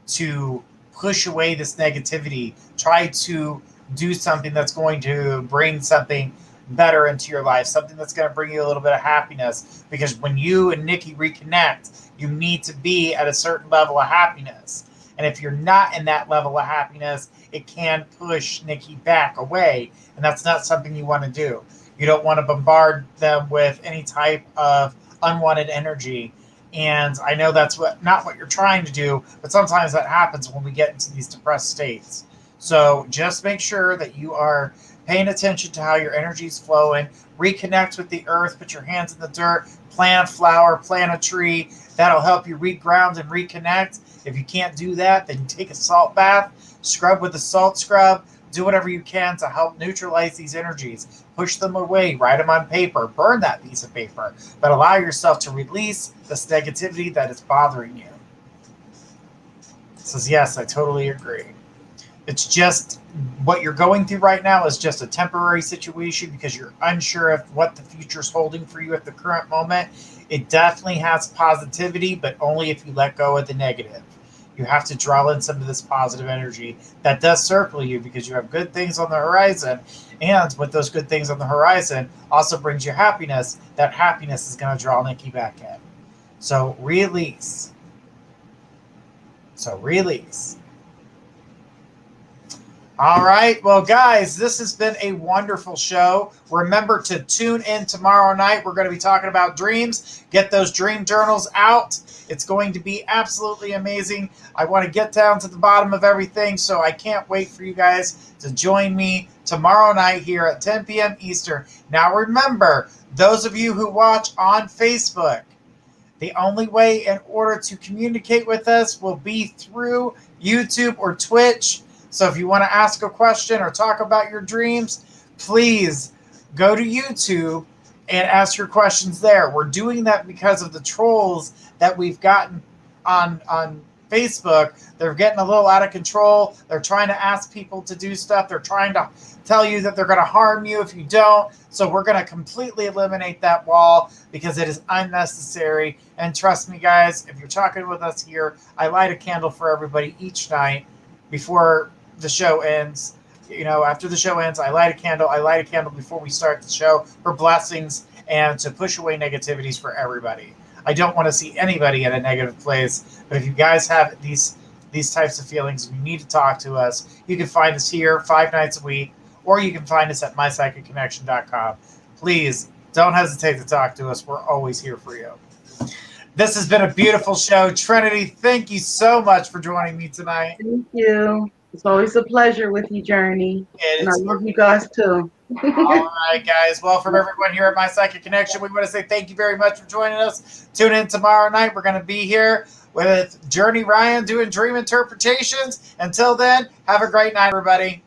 to push away this negativity. Try to do something that's going to bring something better into your life, something that's going to bring you a little bit of happiness. Because when you and Nikki reconnect, you need to be at a certain level of happiness. And if you're not in that level of happiness, it can push Nikki back away. And that's not something you want to do. You don't want to bombard them with any type of unwanted energy. And I know that's not what you're trying to do, but sometimes that happens when we get into these depressed states. So just make sure that you are paying attention to how your energy is flowing. Reconnect with the earth, put your hands in the dirt, plant a flower, plant a tree. That'll help you reground and reconnect. If you can't do that, then take a salt bath, scrub with a salt scrub, do whatever you can to help neutralize these energies. Push them away, write them on paper, burn that piece of paper, but allow yourself to release this negativity that is bothering you. Says, yes, I totally agree. It's just what you're going through right now is just a temporary situation because you're unsure of what the future is holding for you at the current moment. It definitely has positivity, but only if you let go of the negative. You have to draw in some of this positive energy that does circle you because you have good things on the horizon. And with those good things on the horizon also brings you happiness. That happiness is going to draw Nikki back in. So release. All right. Well, guys, this has been a wonderful show. Remember to tune in tomorrow night. We're going to be talking about dreams. Get those dream journals out. It's going to be absolutely amazing. I want to get down to the bottom of everything, so I can't wait for you guys to join me tomorrow night here at 10 p.m. Eastern. Now, remember, those of you who watch on Facebook, the only way in order to communicate with us will be through YouTube or Twitch. So if you want to ask a question or talk about your dreams, please go to YouTube and ask your questions there. We're doing that because of the trolls that we've gotten on Facebook. They're getting a little out of control. They're trying to ask people to do stuff. They're trying to tell you that they're going to harm you if you don't. So we're going to completely eliminate that wall because it is unnecessary. And trust me, guys, if you're talking with us here, I light a candle for everybody each night before the show ends. You know, after the show ends, I light a candle. I light a candle before we start the show for blessings and to push away negativities for everybody. I don't want to see anybody in a negative place. But if you guys have these types of feelings, you need to talk to us. You can find us here 5 nights a week, or you can find us at mypsychicconnection.com. Please don't hesitate to talk to us. We're always here for you. This has been a beautiful show. Trinity, thank you so much for joining me tonight. Thank you. It's always a pleasure with you, Journey. And I love you guys too. All right, guys. Well, from everyone here at My Psychic Connection, we want to say thank you very much for joining us. Tune in tomorrow night. We're going to be here with Journey Ryan doing dream interpretations. Until then, have a great night, everybody.